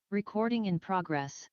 Recording in progress.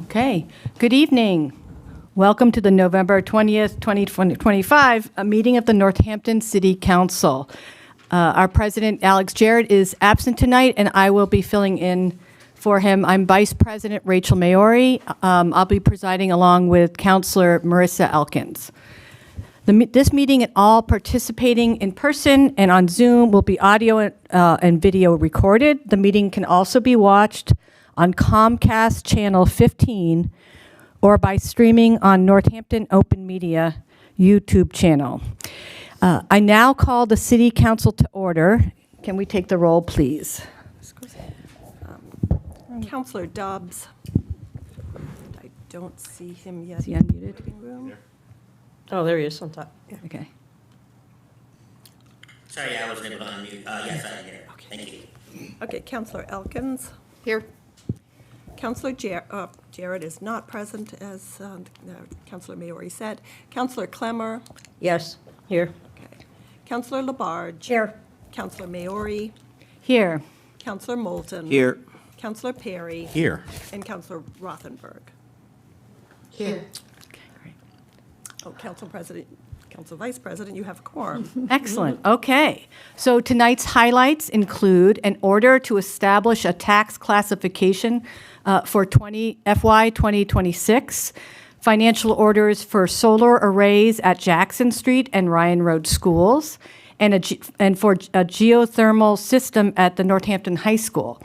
Okay, good evening. Welcome to the November 20th, 2025 meeting of the Northampton City Council. Our president, Alex Jarrett, is absent tonight, and I will be filling in for him. I'm Vice President Rachel Maori. I'll be presiding along with Councilor Marissa Elkins. This meeting and all participating in person and on Zoom will be audio and video recorded. The meeting can also be watched on Comcast Channel 15 or by streaming on Northampton Open Media YouTube channel. I now call the City Council to order. Can we take the roll, please? Councilor Dobbs. I don't see him yet. Is he unmuted? Room. Oh, there he is on top. Okay. Sorry, I wasn't able to unmute. Yes, I am here. Thank you. Okay, Councilor Elkins. Here. Councilor Jarrett is not present, as Councilor Maori said. Councilor Clemmer. Yes, here. Okay. Councilor Labarge. Here. Councilor Maori. Here. Councilor Moulton. Here. Councilor Perry. Here. And Councilor Rothenberg. Here. Okay, great. Oh, Council Vice President, you have a quorum. Excellent. Okay. So tonight's highlights include an order to establish a tax classification for FY 2026, financial orders for solar arrays at Jackson Street and Ryan Road schools, and for a geothermal system at the Northampton High School.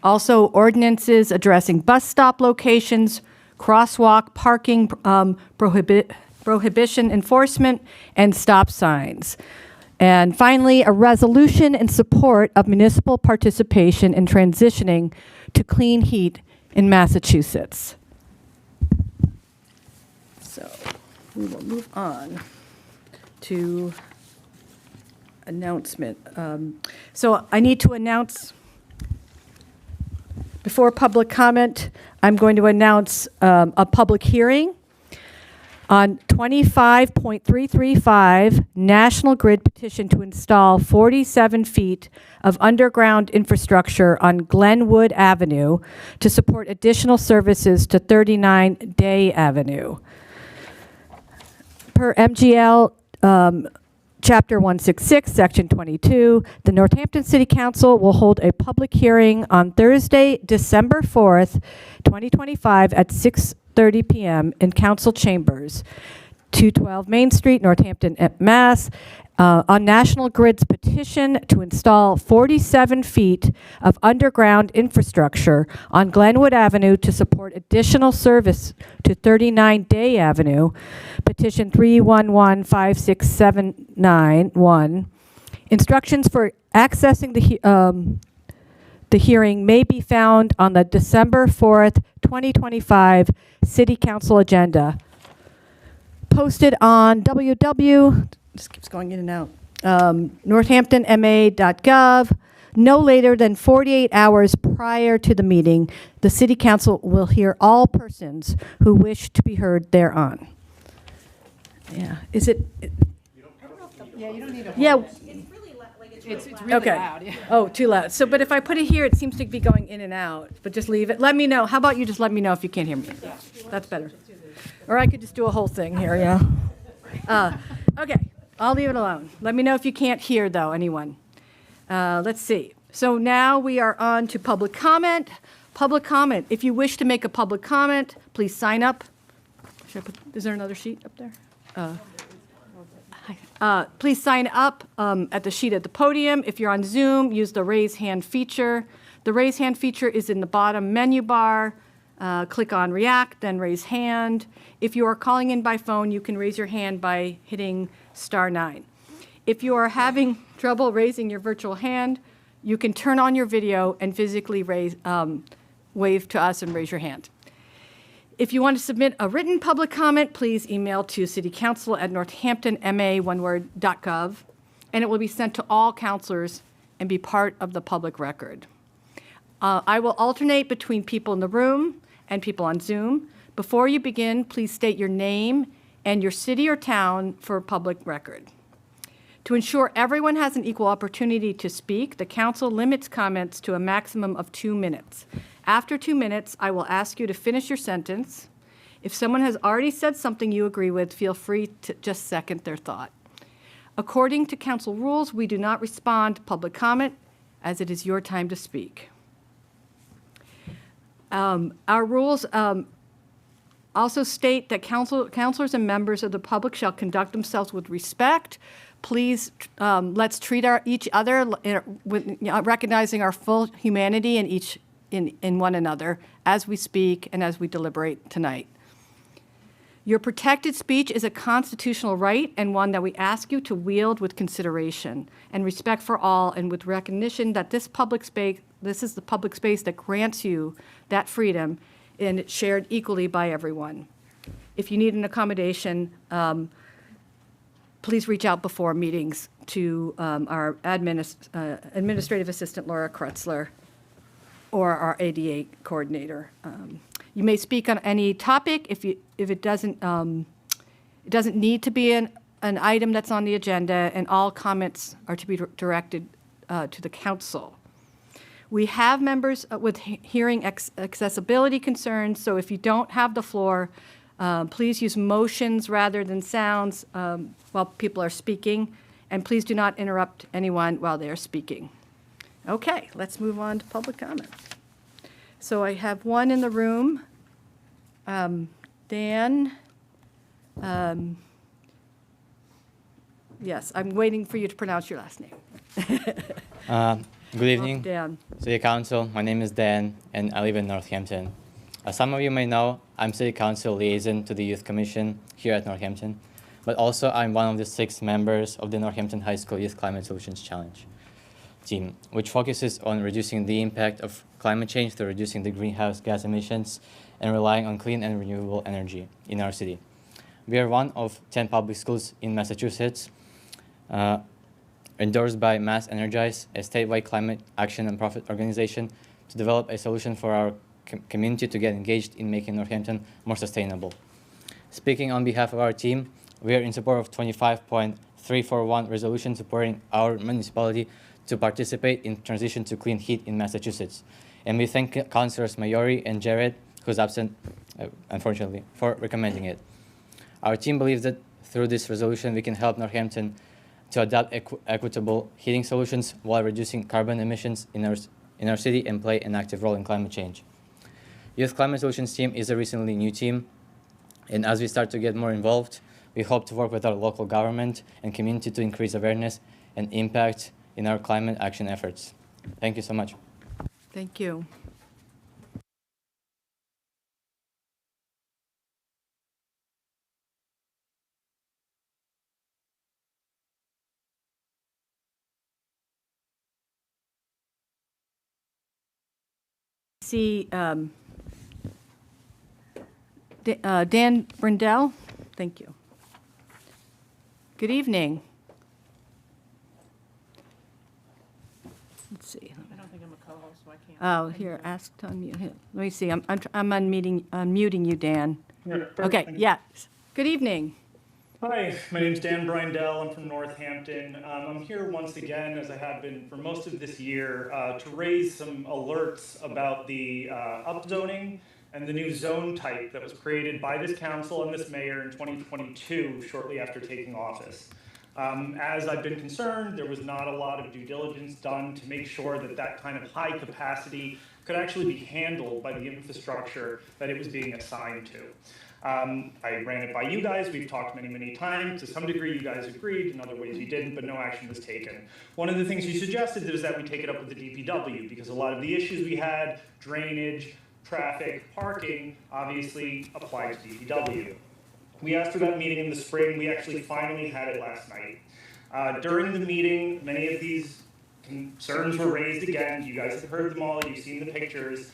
Also, ordinances addressing bus stop locations, crosswalk parking prohibition enforcement, and stop signs. And finally, a resolution in support of municipal participation in transitioning to clean heat in Massachusetts. So we will move on to announcement. So I need to announce, before public comment, I'm going to announce a public hearing on 25.335 National Grid petition to install 47 feet of underground infrastructure on Glenwood Avenue to support additional services to 39 Day Avenue. Per MGL Chapter 166, Section 22, the Northampton City Council will hold a public hearing on Thursday, December 4th, 2025 at 6:30 p.m. in Council Chambers, 212 Main Street, Northampton, Mass., on National Grid's petition to install 47 feet of underground infrastructure on Glenwood Avenue to support additional service to 39 Day Avenue, petition 311-56791. Instructions for accessing the hearing may be found on the December 4th, 2025 City Council agenda, posted on just keeps going in and out, northamptonma.gov, No later than 48 hours prior to the meeting, the City Council will hear all persons who wish to be heard thereon. Yeah, is it? Yeah, you don't need a. Yeah. It's really okay. Loud. Yeah. Oh, too loud. So, but if I put it here, it seems to be going in and out. But just leave it. Let me know. How about you just let me know if you can't hear me? Yeah. That's better. Or I could just do a whole thing here, yeah. Okay, I'll leave it alone. Let me know if you can't hear, though, anyone. Let's see. So now we are on to public comment. Public comment. If you wish to make a public comment, please sign up. Is there another sheet up there? Please sign up at the sheet at the podium. If you're on Zoom, use the raise hand feature. The raise hand feature is in the bottom menu bar. Click on React, then raise hand. If you are calling in by phone, you can raise your hand by hitting *9. If you are having trouble raising your virtual hand, you can turn on your video and physically wave to us and raise your hand. If you want to submit a written public comment, please email to citycouncil@northamptonma.gov, and it will be sent to all councilors and be part of the public record. I will alternate between people in the room and people on Zoom. Before you begin, please state your name and your city or town for public record. To ensure everyone has an equal opportunity to speak, the council limits comments to a maximum of 2 minutes. After 2 minutes, I will ask you to finish your sentence. If someone has already said something you agree with, feel free to just second their thought. According to council rules, we do not respond to public comment as it is your time to speak. Our rules also state that councilors and members of the public shall conduct themselves with respect. Please, let's treat each other with recognizing our full humanity in one another as we speak and as we deliberate tonight. Your protected speech is a constitutional right and one that we ask you to wield with consideration and respect for all, and with recognition that this is the public space that grants you that freedom, and it's shared equally by everyone. If you need an accommodation, please reach out before meetings to our administrative assistant, Laura Kretzler, or our ADA coordinator. You may speak on any topic if it doesn't need to be an item that's on the agenda, and all comments are to be directed to the council. We have members with hearing accessibility concerns, so if you don't have the floor, please use motions rather than sounds while people are speaking, and please do not interrupt anyone while they are speaking. Okay, let's move on to public comment. So I have one in the room. Dan. Yes, I'm waiting for you to pronounce your last name. Good evening, Dan. City Council. My name is Dan, and I live in Northampton. As some of you may know, I'm City Council liaison to the Youth Commission here at Northampton, but also I'm one of the 6 members of the Northampton High School Youth Climate Solutions Challenge team, which focuses on reducing the impact of climate change through reducing the greenhouse gas emissions and relying on clean and renewable energy in our city. We are one of 10 public schools in Massachusetts endorsed by Mass Energize, a statewide climate action and profit organization, to develop a solution for our community to get engaged in making Northampton more sustainable. Speaking on behalf of our team, we are in support of 25.341 resolution supporting our municipality to participate in transition to clean heat in Massachusetts. And we thank Councilors Mayori and Jared, who's absent, unfortunately, for recommending it. Our team believes that through this resolution, we can help Northampton to adopt equitable heating solutions while reducing carbon emissions in our city and play an active role in climate change. Youth Climate Solutions team is a recently new team, and as we start to get more involved, we hope to work with our local government and community to increase awareness and impact in our climate action efforts. Thank you so much. Thank you. See Dan Brindell. Thank you. Good evening. Let's see. I don't think I'm a co-host, so I can't. Oh, here, ask to unmute him. Let me see, I'm unmuting you, Dan. Yeah, perfect, Okay, thank you. yeah. Good evening. Hi, my name's Dan Brindell. I'm from Northampton. I'm here once again, as I have been for most of this year, to raise some alerts about the upzoning and the new zone type that was created by this council and this mayor in 2022, shortly after taking office. As I've been concerned, there was not a lot of due diligence done to make sure that that kind of high capacity could actually be handled by the infrastructure that it was being assigned to. I ran it by you guys. We've talked many, many times. To some degree, you guys agreed. In other ways, you didn't, but no action was taken. One of the things you suggested is that we take it up with the DPW because a lot of the issues we had, drainage, traffic, parking, obviously apply to DPW. We asked for that meeting in the spring. We actually finally had it last night. During the meeting, many of these concerns were raised again. You guys have heard them all. You've seen the pictures.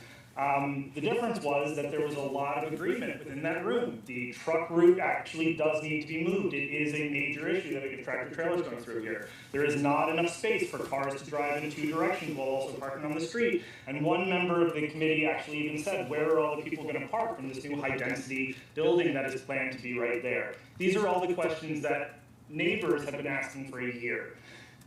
The difference was that there was a lot of agreement within that room. The truck route actually does need to be moved. It is a major issue that we have tractor trailers going through here. There is not enough space for cars to drive in two directions while also parking on the street. And one member of the committee actually even said, where are all the people going to park from this new high-density building that is planned to be right there? These are all the questions that neighbors have been asking for a year.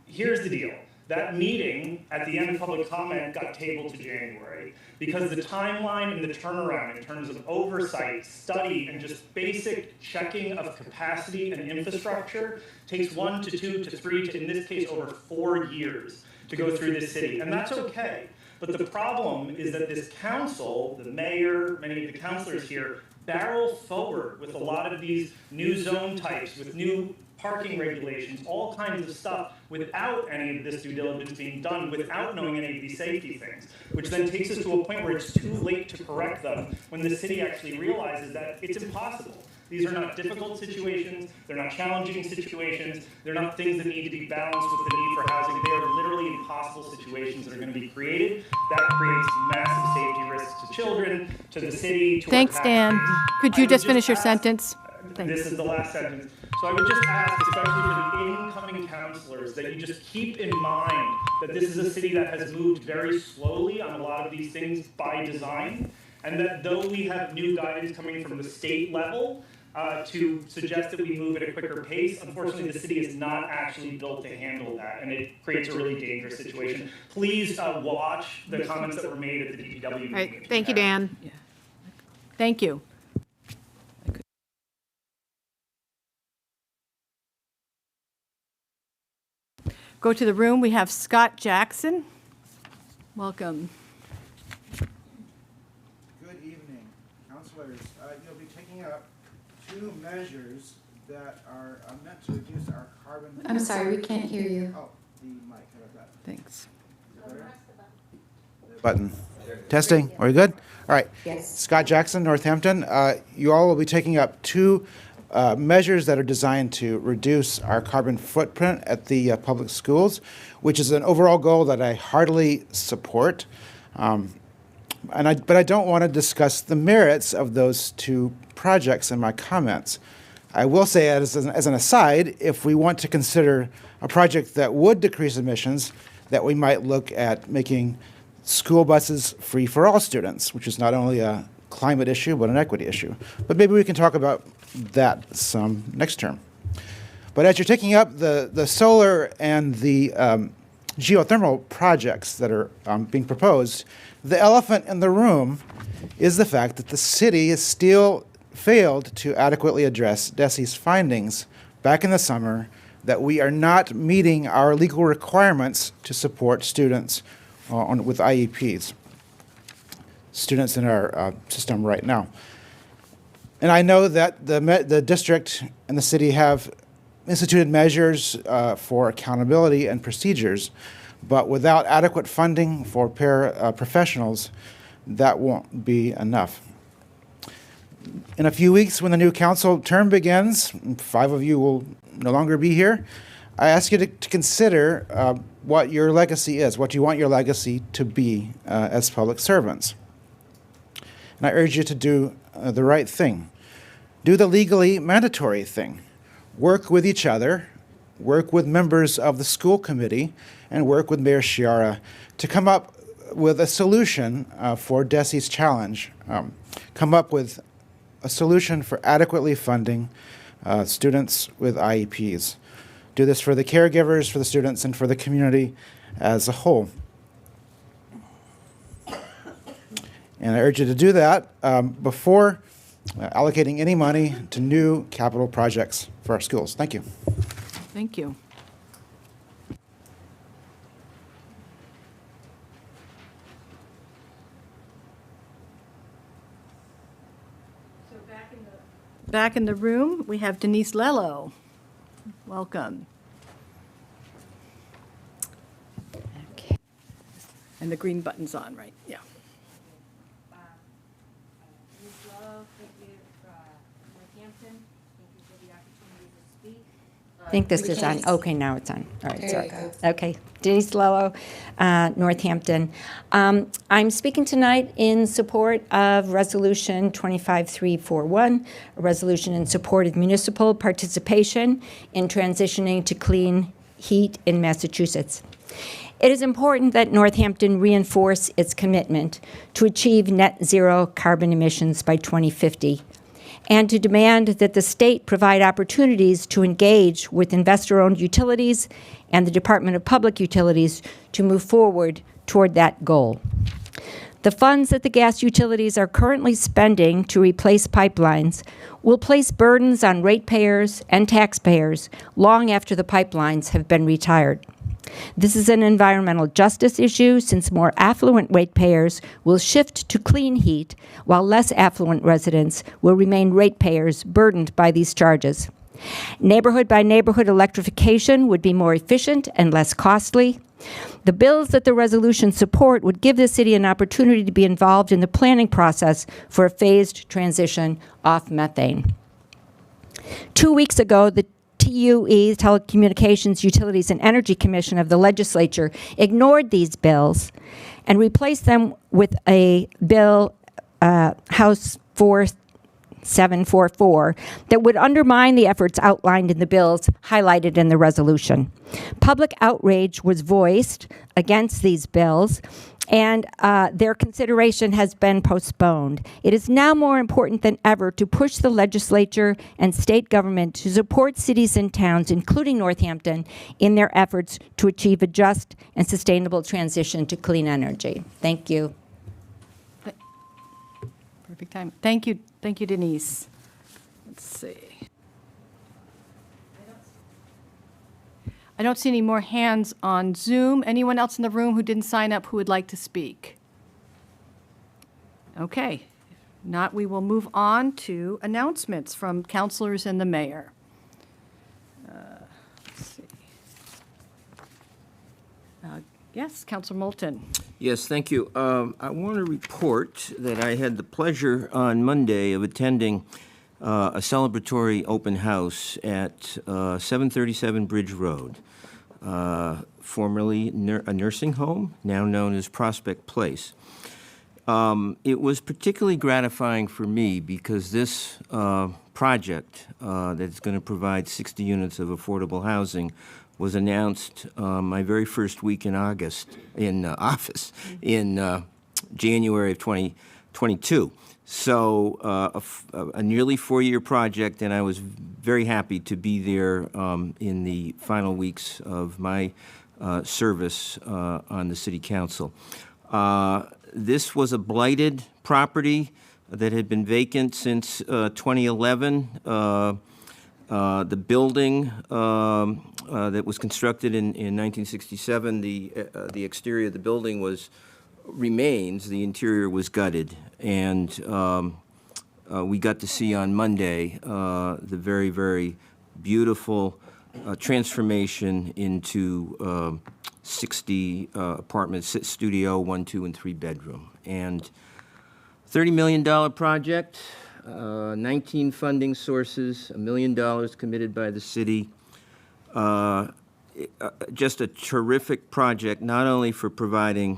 Here's the deal. That meeting at the end of public comment got tabled to January because the timeline and the turnaround in terms of oversight, study, and just basic checking of capacity and infrastructure takes 1 to 2 to 3 to, in this case, over 4 years to go through this city. And that's okay. But the problem is that this council, the mayor, many of the councilors here, barrel forward with a lot of these new zone types, with new parking regulations, all kinds of stuff, without any of this due diligence being done, without knowing any of these safety things, which then takes us to a point where it's too late to correct them when the city actually realizes that it's impossible. These are not difficult situations, they're not challenging situations, they're not things that need to be balanced with the need for housing. They are literally impossible situations that are going to be created. That creates massive safety risks to children, to the city, to Thanks, our Dan. taxpayers. Could you I would just finish your ask- sentence? This is the last sentence. So I would just ask, especially for the incoming councilors, that you just keep in mind that this is a city that has moved very slowly on a lot of these things by design, and that though we have new guidance coming from the state level to suggest that we move at a quicker pace, unfortunately the city is not actually built to handle that, and it creates a really dangerous situation. Please watch the comments that were made at the DPW meeting. All right, thank you, Dan. Thank you. Go to the room. We have Scott Jackson. Welcome. Good evening, councilors. You'll be taking up 2 measures that are meant to reduce our carbon. I'm sorry, we can't hear you. Oh, the mic. How about that? Thanks. Button. Testing. Are we good? All right. Yes. Scott Jackson, Northampton. You all will be taking up 2 measures that are designed to reduce our carbon footprint at the public schools, which is an overall goal that I heartily support. But I don't want to discuss the merits of those 2 projects in my comments. I will say, as an aside, if we want to consider a project that would decrease emissions, that we might look at making school buses free for all students, which is not only a climate issue, but an equity issue. But maybe we can talk about that some next term. But as you're taking up the solar and the geothermal projects that are being proposed, the elephant in the room is the fact that the city has still failed to adequately address DESE's findings back in the summer that we are not meeting our legal requirements to support students with IEPs, students in our system right now. And I know that the district and the city have instituted measures for accountability and procedures, but without adequate funding for paraprofessionals, that won't be enough. In a few weeks, when the new council term begins, 5 of you will no longer be here, I ask you to consider what your legacy is, what you want your legacy to be as public servants. And I urge you to do the right thing. Do the legally mandatory thing. Work with each other work with members of the school committee, and work with Mayor Chiara to come up with a solution for DESE's challenge, come up with a solution for adequately funding students with IEPs. Do this for the caregivers, for the students, and for the community as a whole. And I urge you to do that before allocating any money to new capital projects for our schools. Thank you. Thank you. Back in the room, we have Denise Lello. Welcome. Okay. And the green button's on, right? Yeah. Ms. Love, thank you, Northampton, thank you for the opportunity to speak. I think this is on. Okay, now it's on. All right, sorry. Okay, Denise Lello, Northampton. I'm speaking tonight in support of Resolution 25341, a resolution in support of municipal participation in transitioning to clean heat in Massachusetts. It is important that Northampton reinforce its commitment to achieve net zero carbon emissions by 2050, and to demand that the state provide opportunities to engage with investor-owned utilities and the Department of Public Utilities to move forward toward that goal. The funds that the gas utilities are currently spending to replace pipelines will place burdens on ratepayers and taxpayers long after the pipelines have been retired. This is an environmental justice issue, since more affluent ratepayers will shift to clean heat, while less affluent residents will remain ratepayers burdened by these charges. Neighborhood-by-neighborhood electrification would be more efficient and less costly. The bills that the resolution support would give the city an opportunity to be involved in the planning process for a phased transition off methane. 2 weeks ago, the TUE, Telecommunications, Utilities, and Energy Commission of the legislature, ignored these bills and replaced them with a bill, House 4744, that would undermine the efforts outlined in the bills highlighted in the resolution. Public outrage was voiced against these bills, and their consideration has been postponed. It is now more important than ever to push the legislature and state government to support cities and towns, including Northampton, in their efforts to achieve a just and sustainable transition to clean energy. Thank you. Perfect time. Thank you, Denise. Let's see. I don't see any more hands on Zoom. Anyone else in the room who didn't sign up who would like to speak? Okay. If not, we will move on to announcements from councilors and the mayor. Let's see. Yes, Councilor Moulton. Yes, thank you. I want to report that I had the pleasure on Monday of attending a celebratory open house at 737 Bridge Road, formerly a nursing home, now known as Prospect Place. It was particularly gratifying for me because this project that's going to provide 60 units of affordable housing was announced my very first week in office in January of 2022. So a nearly 4-year project, and I was very happy to be there in the final weeks of my service on the city council. This was a blighted property that had been vacant since 2011. The building that was constructed in 1967, the exterior of the building remains. The interior was gutted, and we got to see on Monday the very, very beautiful transformation into 60 apartments, studio, 1, 2, and 3 bedroom, and $30 million project. 19 funding sources, $1 million committed by the city. Just a terrific project, not only for providing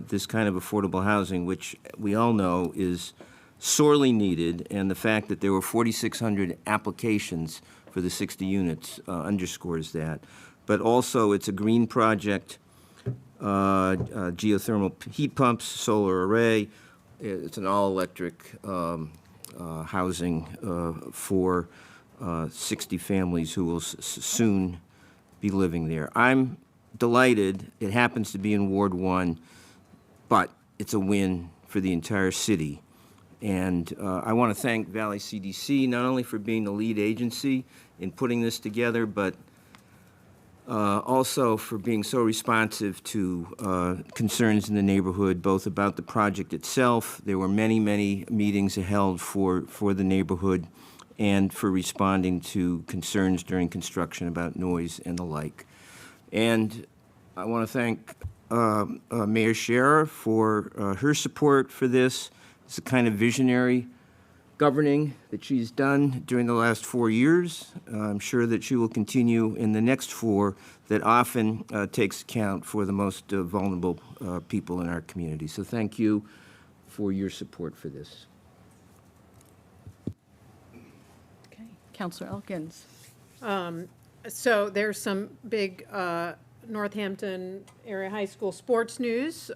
this kind of affordable housing, which we all know is sorely needed, and the fact that there were 4,600 applications for the 60 units underscores that. But also, it's a green project, geothermal heat pumps, solar array. It's an all-electric housing for 60 families who will soon be living there. I'm delighted. It happens to be in Ward 1, but it's a win for the entire city. And I want to thank Valley CDC not only for being the lead agency in putting this together, but also for being so responsive to concerns in the neighborhood, both about the project itself. There were many, many meetings held for the neighborhood, and for responding to concerns during construction about noise and the like. And I want to thank Mayor Scherer for her support for this. It's the kind of visionary governing that she's done during the last 4 years. I'm sure that she will continue in the next 4 that often takes account for the most vulnerable people in our community. So thank you for your support for this. Okay, Counselor Elkins. So there's some big Northampton area high school sports news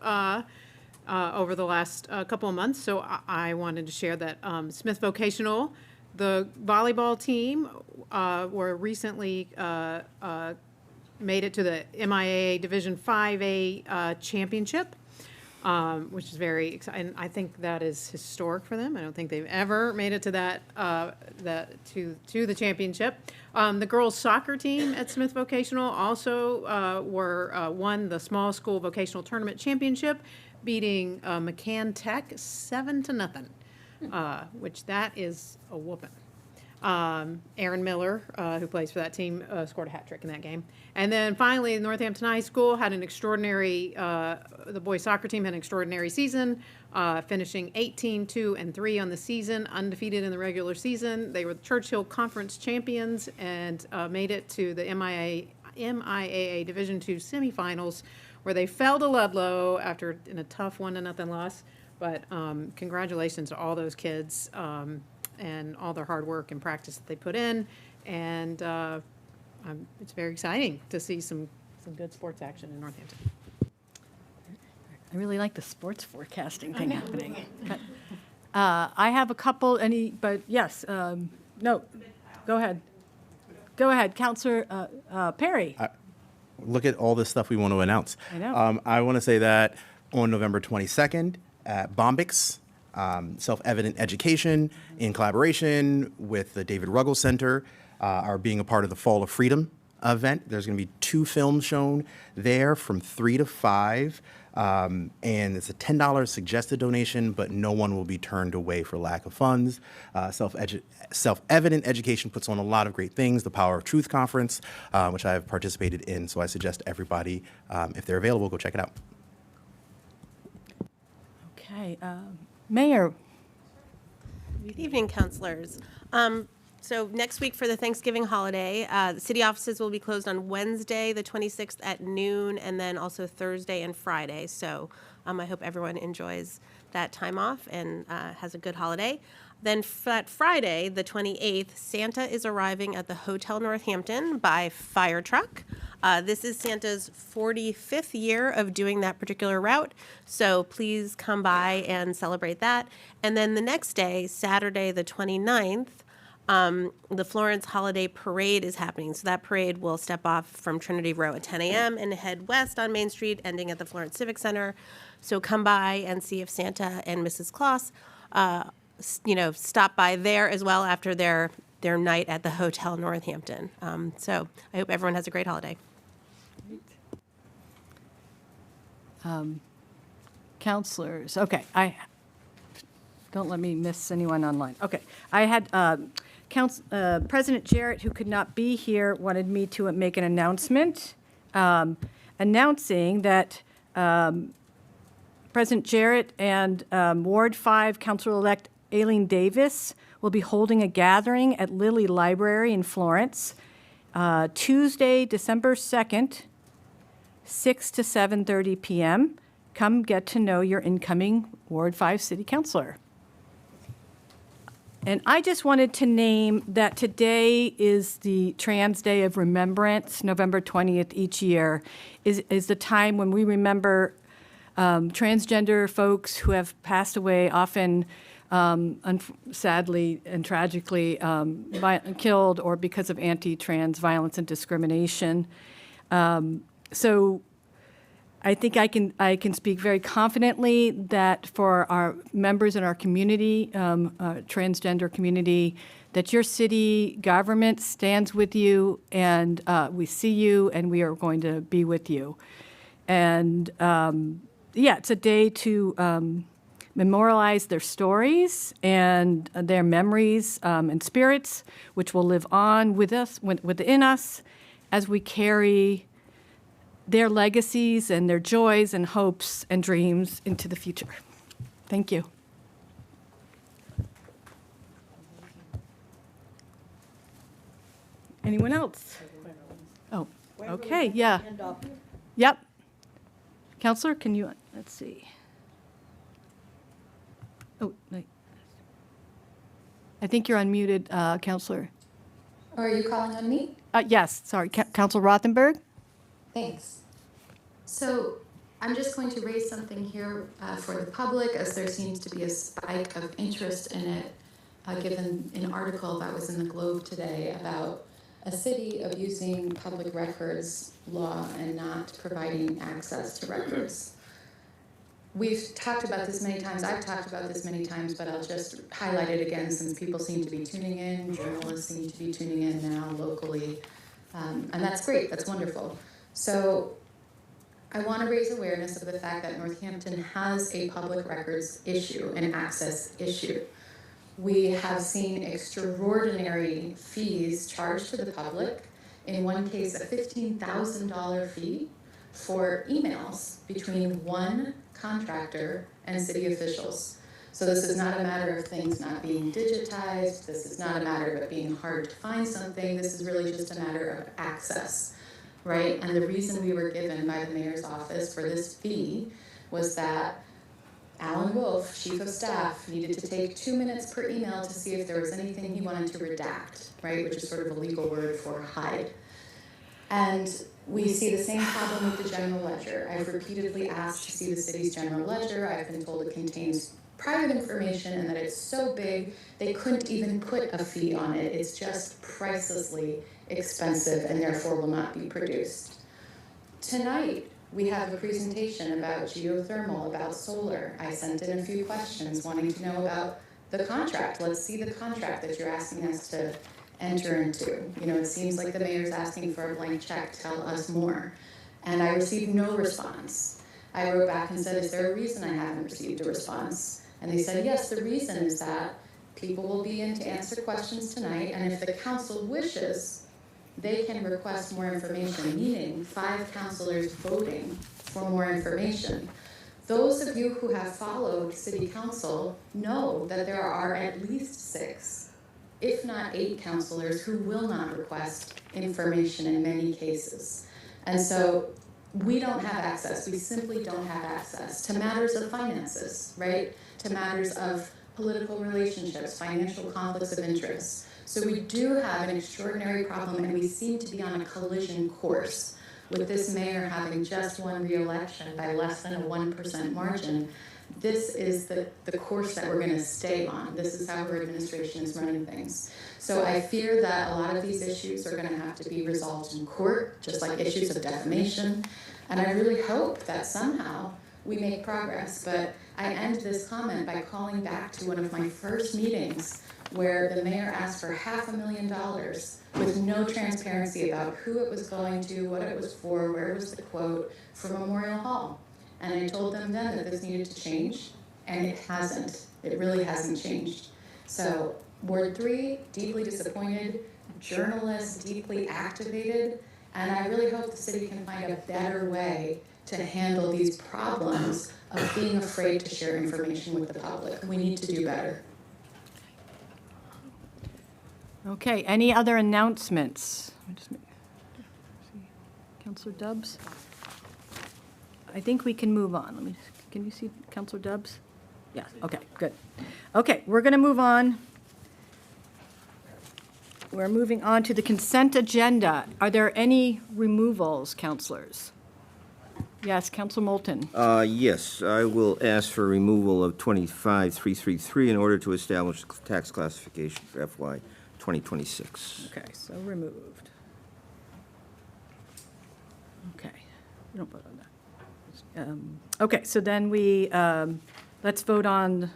over the last couple of months. So I wanted to share that Smith Vocational, the volleyball team, were recently made it to the MIAA Division 5A championship, which is very exciting. I think that is historic for them. I don't think they've ever made it to that, to the championship. The girls soccer team at Smith Vocational also won the small school vocational tournament championship, beating McCann Tech 7-0, which that is a whooping. Aaron Miller, who plays for that team, scored a hat trick in that game. And then finally, Northampton High School had an extraordinary, the boys soccer team had an extraordinary season, finishing 18-2-3 on the season, undefeated in the regular season. They were the Churchill Conference champions and made it to the MIAA Division II semifinals, where they fell to Ludlow in a tough 1-0 loss. But congratulations to all those kids and all their hard work and practice that they put in. And it's very exciting to see some good sports action in Northampton. I really like the sports forecasting thing happening. I have a couple, but yes, no, go ahead. Go ahead, Counselor Perry. Look at all the stuff we want to announce. I know. I want to say that on November 22nd at Bombix, Self-Evident Education, in collaboration with the David Ruggles Center, are being a part of the Fall of Freedom event. There's going to be 2 films shown there from 3 to 5. And it's a $10 suggested donation, but no one will be turned away for lack of funds. Self-Evident Education puts on a lot of great things, the Power of Truth Conference, which I have participated in, so I suggest everybody, if they're available, go check it out. Okay, Mayor. Good evening, councilors. So next week for the Thanksgiving holiday, the city offices will be closed on Wednesday, the 26th at noon, and then also Thursday and Friday. So I hope everyone enjoys that time off and has a good holiday. Then that Friday, the 28th, Santa is arriving at the Hotel Northampton by fire truck. This is Santa's 45th year of doing that particular route, so please come by and celebrate that. And then the next day, Saturday, the 29th, the Florence Holiday Parade is happening. So that parade will step off from Trinity Row at 10 a.m. and head west on Main Street, ending at the Florence Civic Center. So come by and see if Santa and Mrs. Claus, stop by there as well after their night at the Hotel Northampton. So I hope everyone has a great holiday. Counselors, okay, don't let me miss anyone online. Okay, I had President Jarrett, who could not be here, wanted me to make an announcement, announcing that President Jarrett and Ward 5 Councilor-elect Aileen Davis will be holding a gathering at Lilly Library in Florence, Tuesday, December 2nd, 6 to 7:30 p.m. Come get to know your incoming Ward 5 City Councilor. And I just wanted to name that today is the Trans Day of Remembrance. November 20th each year is the time when we remember transgender folks who have passed away, often sadly and tragically killed or because of anti-trans violence and discrimination. So I think I can speak very confidently that for our members in our community, transgender community, that your city government stands with you, and we see you, and we are going to be with you. And yeah, it's a day to memorialize their stories and their memories and spirits, which will live on with us, within us, as we carry their legacies and their joys and hopes and dreams into the future. Thank you. Anyone else? Oh, okay, yeah. Yep. Counselor, can you, let's see. Oh, wait. I think you're unmuted, Counselor. Are you calling on me? Yes, sorry, Counselor Rothenberg? Thanks. So I'm just going to raise something here for the public, as there seems to be a spike of interest in it, given an article that was in the Globe today about a city abusing public records law and not providing access to records. We've talked about this many times. I've talked about this many times, but I'll just highlight it again since people seem to be tuning in. Journalists seem to be tuning in now locally. And that's great. That's wonderful. So I want to raise awareness of the fact that Northampton has a public records issue, an access issue. We have seen extraordinary fees charged to the public. In one case, a $15,000 fee for emails between one contractor and city officials. So this is not a matter of things not being digitized. This is not a matter of it being hard to find something. This is really just a matter of access, right? And the reason we were given by the mayor's office for this fee was that Alan Wolf, chief of staff, needed to take 2 minutes per email to see if there was anything he wanted to redact, right, which is sort of a legal word for hide. And we see the same problem with the general ledger. I've repeatedly asked to see the city's general ledger. I've been told it contains private information and that it's so big they couldn't even put a fee on it. It's just pricelessly expensive and therefore will not be produced. Tonight, we have a presentation about geothermal, about solar. I sent in a few questions wanting to know about the contract. Let's see the contract that you're asking us to enter into. You know, it seems like the mayor's asking for a blank check, tell us more. And I received no response. I wrote back and said, is there a reason I haven't received a response? And they said, yes, the reason is that people will be in to answer questions tonight, and if the council wishes, they can request more information, meaning 5 councilors voting for more information. Those of you who have followed city council know that there are at least 6, if not 8 councilors who will not request information in many cases. And so we don't have access, we simply don't have access to matters of finances, right? To matters of political relationships, financial conflicts of interest. So we do have an extraordinary problem, and we seem to be on a collision course with this mayor having just won re-election by less than a 1% margin. This is the course that we're going to stay on. This is how our administration is running things. So I fear that a lot of these issues are going to have to be resolved in court, just like issues of defamation. And I really hope that somehow we make progress. But I end this comment by calling back to one of my first meetings where the mayor asked for $500,000 with no transparency about who it was going to, what it was for, where was the quote, for Memorial Hall. And I told them then that this needed to change, and it hasn't. It really hasn't changed. So Ward 3, deeply disappointed, journalists deeply activated, and I really hope the city can find a better way to handle these problems of being afraid to share information with the public. We need to do better. Okay, any other announcements? Councilor Dubs? I think we can move on. Can you see Councilor Dubs? Yes, okay, good. Okay, we're going to move on we're moving on to the consent agenda. Are there any removals, counselors? Yes, Counselor Moulton. Yes, I will ask for removal of 25333 in order to establish tax classification for FY 2026. Okay, so removed. Okay, we don't vote on that. Okay, so then let's vote on,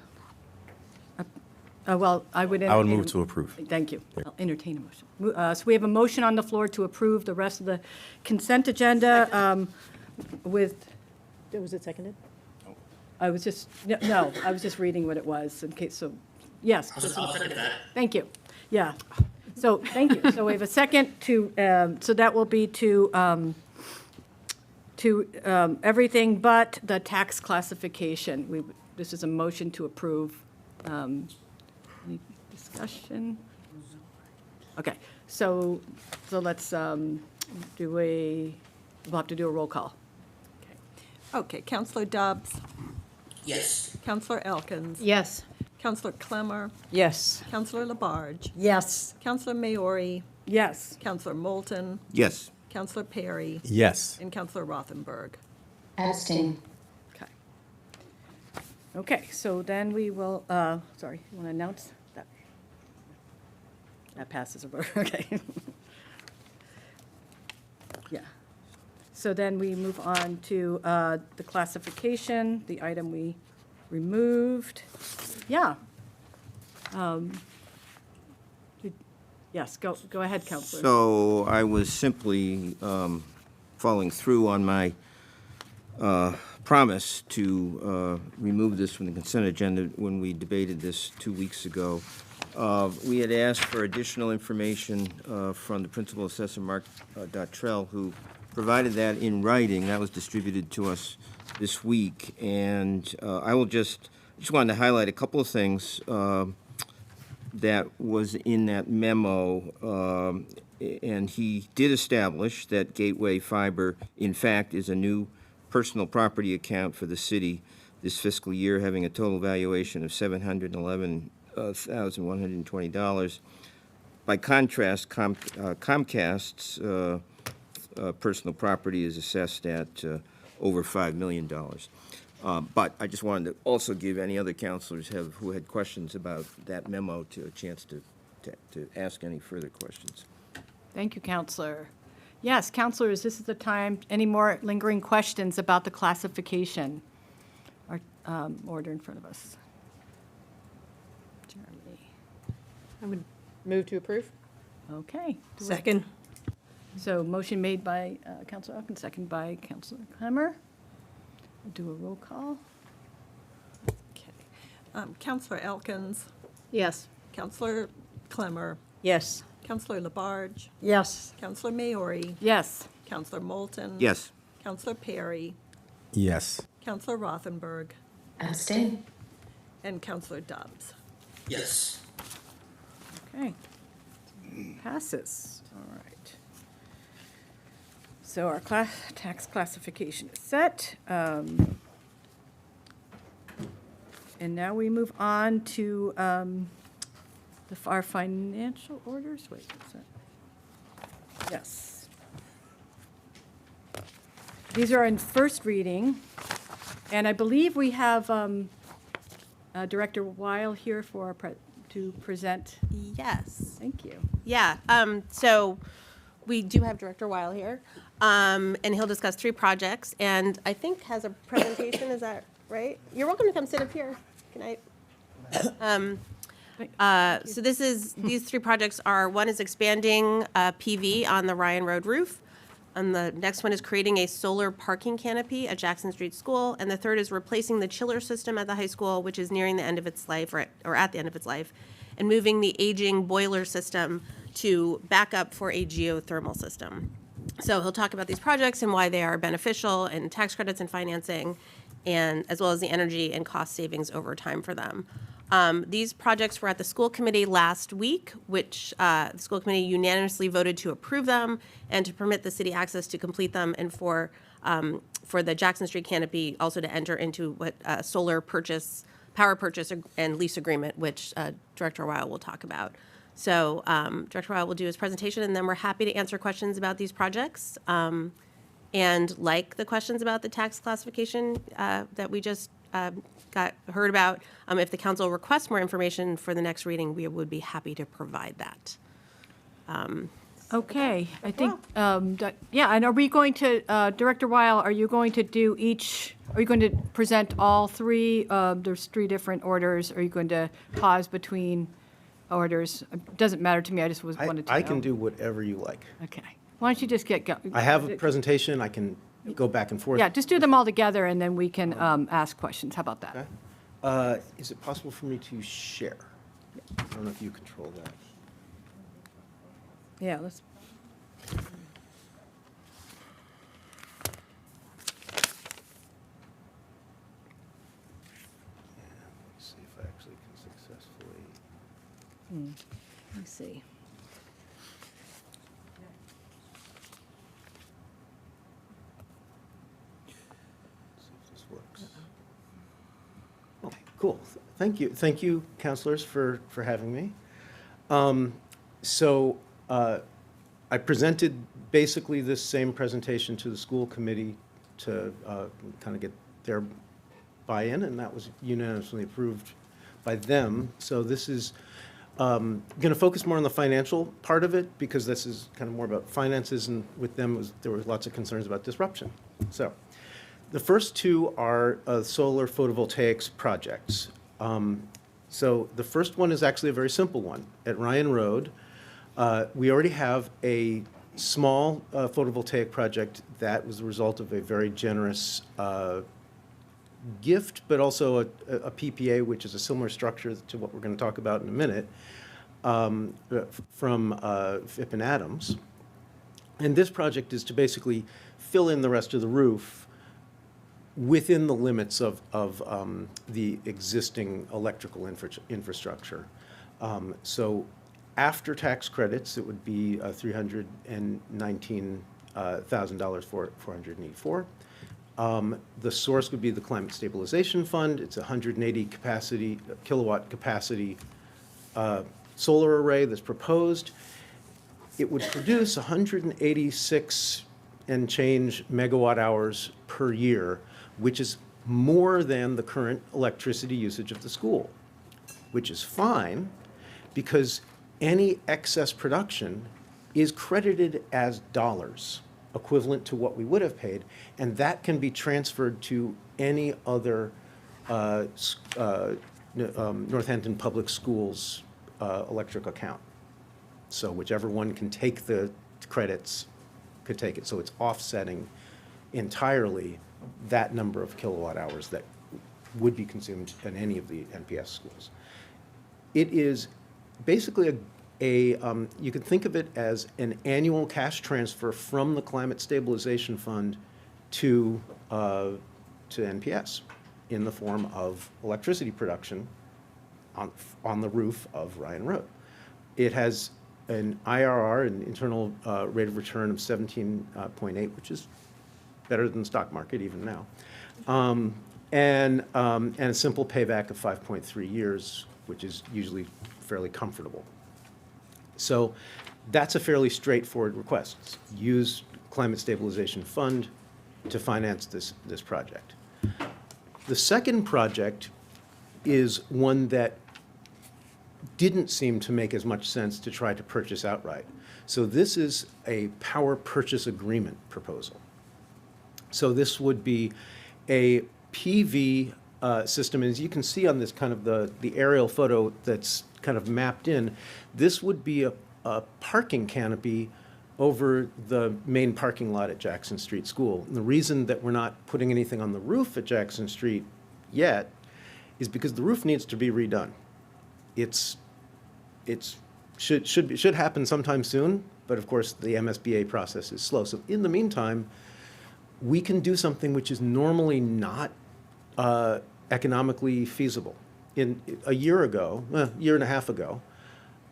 well, I would. I would move to approve. Thank you. I'll entertain a motion. So we have a motion on the floor to approve the rest of the consent agenda with, was it seconded? I was just, no, I was just reading what it was in case, so, yes. I'll second that. Thank you. Yeah. So, thank you. So we have a second so that will be to everything but the tax classification. This is a motion to approve. Any discussion? Okay, so let's, we'll have to do a roll call. Okay, Counselor Dobbs, Yes. Counselor Elkins, Yes. Counselor Clemmer, Yes. Counselor Labarge, Yes. Counselor Maori, Yes. Counselor Moulton, Yes. Counselor Perry, Yes. and Counselor Rothenberg. Abstain. Okay. Okay, so then we will, sorry, you want to announce that? That passes over, okay. Yeah. So then we move on to the classification, the item we removed. Yeah. Yes, go ahead, Counselor. So I was simply following through on my promise to remove this from the consent agenda when we debated this 2 weeks ago. We had asked for additional information from the principal assessor, Mark Dottrell, who provided that in writing. That was distributed to us this week. And I just wanted to highlight a couple of things that was in that memo. And he did establish that Gateway Fiber, in fact, is a new personal property account for the city this fiscal year, having a total valuation of $711,120. By contrast, Comcast's personal property is assessed at over $5 million. But I just wanted to also give any other counselors who had questions about that memo a chance to ask any further questions. Thank you, Counselor. Yes, counselors, this is the time. Any more lingering questions about the classification? Our order in front of us. Jeremy. I would move to approve. Okay. Second. So motion made by Counselor Elkins, second by Counselor Clemmer. We'll do a roll call. Okay. Counselor Elkins, Yes. Counselor Clemmer, Yes. Counselor Labarge, Yes. Counselor Maori, Yes. Counselor Moulton. Yes. Counselor Perry, Yes. Counselor Rothenberg, Abstain. and Counselor Dobbs. Yes. Okay. Passes. All right. So our tax classification is set. And now we move on to our financial orders. Wait, what's that? Yes. These are in first reading, and I believe we have Director Weil here to present. Yes. Thank you. Yeah, so we do have Director Weil here, and he'll discuss 3 projects, and I think has a presentation, is that right? You're welcome to come sit up here. Good night. So these 3 projects are, one is expanding PV on the Ryan Road roof, and the next one is creating a solar parking canopy at Jackson Street School, and the third is replacing the chiller system at the high school, which is nearing the end of its life, or at the end of its life, and moving the aging boiler system to back up for a geothermal system. So he'll talk about these projects and why they are beneficial and tax credits and financing, and as well as the energy and cost savings over time for them. These projects were at the school committee last week, which the school committee unanimously voted to approve them and to permit the city access to complete them, and for the Jackson Street canopy also to enter into what solar power purchase and lease agreement, which Director Weil will talk about. So Director Weil will do his presentation, and then we're happy to answer questions about these projects. And like the questions about the tax classification that we just heard about, if the council requests more information for the next reading, we would be happy to provide that. Okay, I think, yeah, and are we going to, Director Weil, are you going to do are you going to present all three? There's three different orders. Are you going to pause between orders? It doesn't matter to me, I just wanted to know. I can do whatever you like. Okay, why don't you just get going? I have a presentation, I can go back and forth. Yeah, just do them all together, and then we can ask questions. How about that? Okay. Is it possible for me to share? I don't know if you control that. Yeah, let's. See if I actually can successfully. Let me see. See if this works. Okay, cool. Thank you. Thank you, counselors, for having me. I presented basically this same presentation to the school committee to kind of get their buy-in, and that was unanimously approved by them. So this is going to focus more on the financial part of it, because this is kind of more about finances, and with them there were lots of concerns about disruption. So the first two are solar photovoltaics projects. So the first one is actually a very simple one. At Ryan Road, we already have a small photovoltaic project that was the result of a very generous gift, but also a PPA, which is a similar structure to what we're going to talk about in a minute, from Phipp and Adams. And this project is to basically fill in the rest of the roof within the limits of the existing electrical infrastructure. So after tax credits, it would be $319,000 for 484. The source would be the Climate Stabilization Fund. It's a 180 kilowatt capacity solar array that's proposed. It would produce 186 and change megawatt hours per year, which is more than the current electricity usage of the school, which is fine, because any excess production is credited as dollars, equivalent to what we would have paid, and that can be transferred to any other Northampton Public Schools electric account. So whichever one can take the credits could take it. So it's offsetting entirely that number of kilowatt hours that would be consumed in any of the NPS schools. It is basically you can think of it as an annual cash transfer from the Climate Stabilization Fund to NPS in the form of electricity production on the roof of Ryan Road. It has an IRR, an internal rate of return of 17.8, which is better than the stock market even now, and a simple payback of 5.3 years, which is usually fairly comfortable. So that's a fairly straightforward request. Use Climate Stabilization Fund to finance this project. The second project is one that didn't seem to make as much sense to try to purchase outright. So this is a power purchase agreement proposal. So this would be a PV system, and as you can see on this kind of the aerial photo that's kind of mapped in, this would be a parking canopy over the main parking lot at Jackson Street School. And the reason that we're not putting anything on the roof at Jackson Street yet is because the roof needs to be redone. It should happen sometime soon, but of course the MSBA process is slow. So in the meantime, we can do something which is normally not economically feasible. A year and a half ago,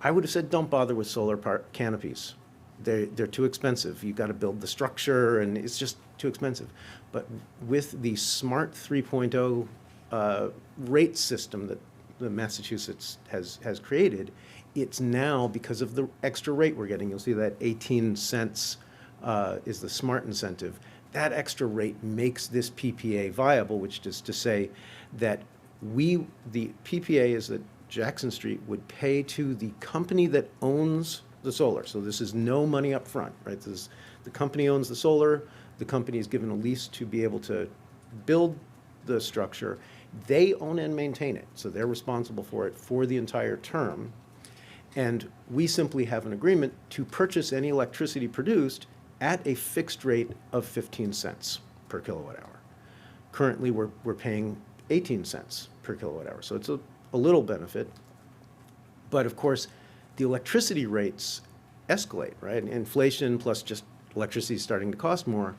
I would have said, don't bother with solar canopies. They're too expensive. You've got to build the structure, and it's just too expensive. But with the Smart 3.0 rate system that Massachusetts has created, it's now, because of the extra rate we're getting, you'll see that 18 cents is the smart incentive. That extra rate makes this PPA viable, which is to say that the PPA is that Jackson Street would pay to the company that owns the solar. So this is no money up front, right? This is, the company owns the solar, the company is given a lease to be able to build the structure. They own and maintain it, so they're responsible for it for the entire term. And we simply have an agreement to purchase any electricity produced at a fixed rate of 15 cents per kilowatt hour. Currently, we're paying 18 cents per kilowatt hour, so it's a little benefit. But of course, the electricity rates escalate, right? Inflation plus just electricity starting to cost more.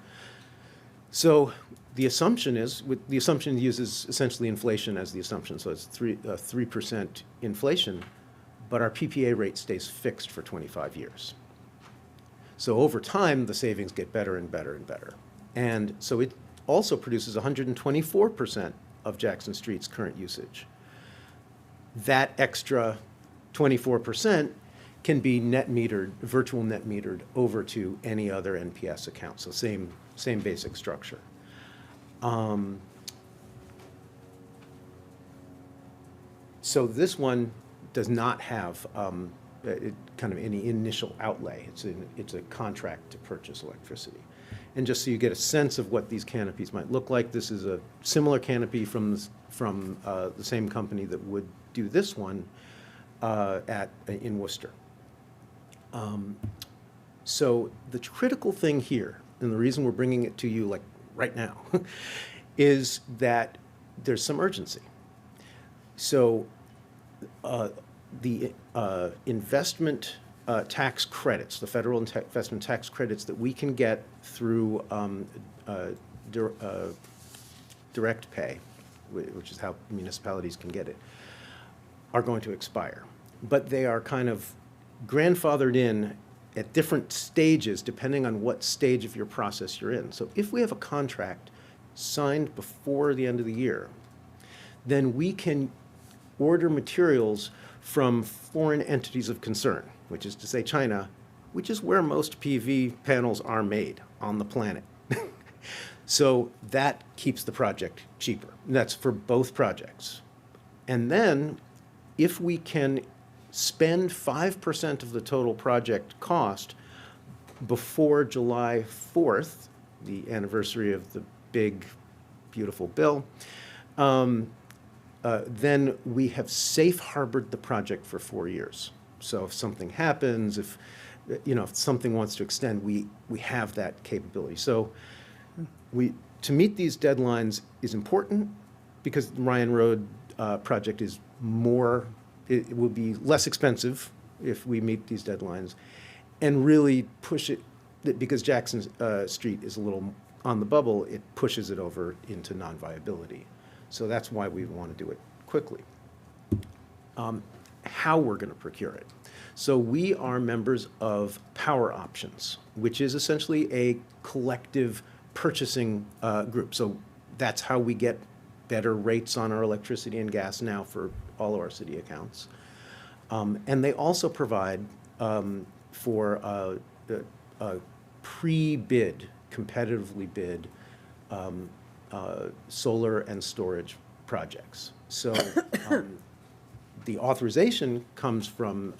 So the assumption is, the assumption uses essentially inflation as the assumption, so it's 3% inflation, but our PPA rate stays fixed for 25 years. So over time, the savings get better and better and better. And so it also produces 124% of Jackson Street's current usage. That extra 24% can be net metered, virtual net metered over to any other NPS account. So same basic structure. So this one does not have kind of any initial outlay. It's a contract to purchase electricity. And just so you get a sense of what these canopies might look like, this is a similar canopy from the same company that would do this one in Worcester. So the critical thing here, and the reason we're bringing it to you like right now, is that there's some urgency. So the investment tax credits, the federal investment tax credits that we can get through direct pay, which is how municipalities can get it, are going to expire. But they are kind of grandfathered in at different stages depending on what stage of your process you're in. So if we have a contract signed before the end of the year, then we can order materials from foreign entities of concern, which is to say China, which is where most PV panels are made on the planet. So that keeps the project cheaper. And that's for both projects. And then if we can spend 5% of the total project cost before July 4th, the anniversary of the big, beautiful bill, then we have safe harbored the project for 4 years. So if something happens, if something wants to extend, we have that capability. So to meet these deadlines is important because the Ryan Road project is it will be less expensive if we meet these deadlines, and really push it, because Jackson Street is a little on the bubble, it pushes it over into non-viability. So that's why we want to do it quickly. How we're going to procure it. So we are members of Power Options, which is essentially a collective purchasing group. So that's how we get better rates on our electricity and gas now for all of our city accounts. And they also provide for pre-bid, competitively bid solar and storage projects. So the authorization comes from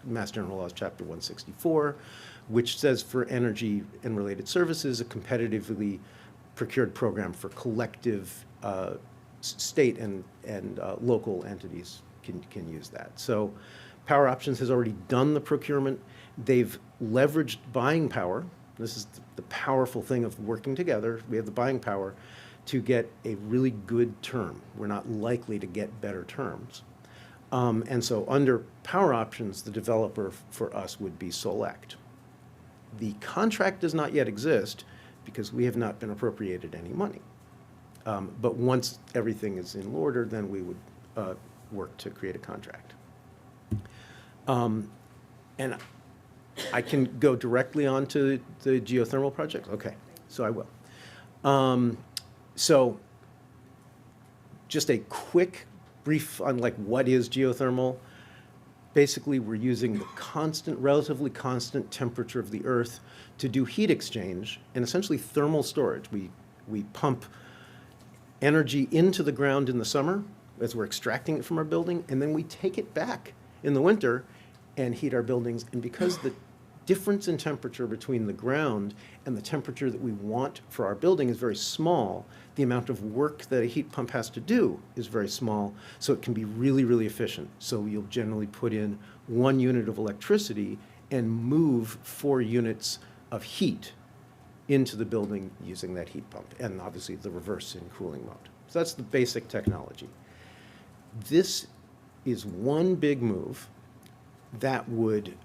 Mass General Laws, Chapter 164, which says for energy and related services, a competitively procured program for collective state and local entities can use that. So Power Options has already done the procurement. They've leveraged buying power. This is the powerful thing of working together. We have the buying power to get a really good term. We're not likely to get better terms. And so under Power Options, the developer for us would be Solect. The contract does not yet exist because we have not been appropriated any money. But once everything is in order, then we would work to create a contract. And I can go directly on to the geothermal project? Okay, so I will. So just a quick brief on what is geothermal. basically we're using the constant, relatively constant temperature of the Earth to do heat exchange and essentially thermal storage. We pump energy into the ground in the summer as we're extracting it from our building, and then we take it back in the winter and heat our buildings. And because the difference in temperature between the ground and the temperature that we want for our building is very small, the amount of work that a heat pump has to do is very small, so it can be really, really efficient. So you'll generally put in 1 unit of electricity and move 4 units of heat into the building using that heat pump, and obviously the reverse in cooling mode. So that's the basic technology. This is one big move that would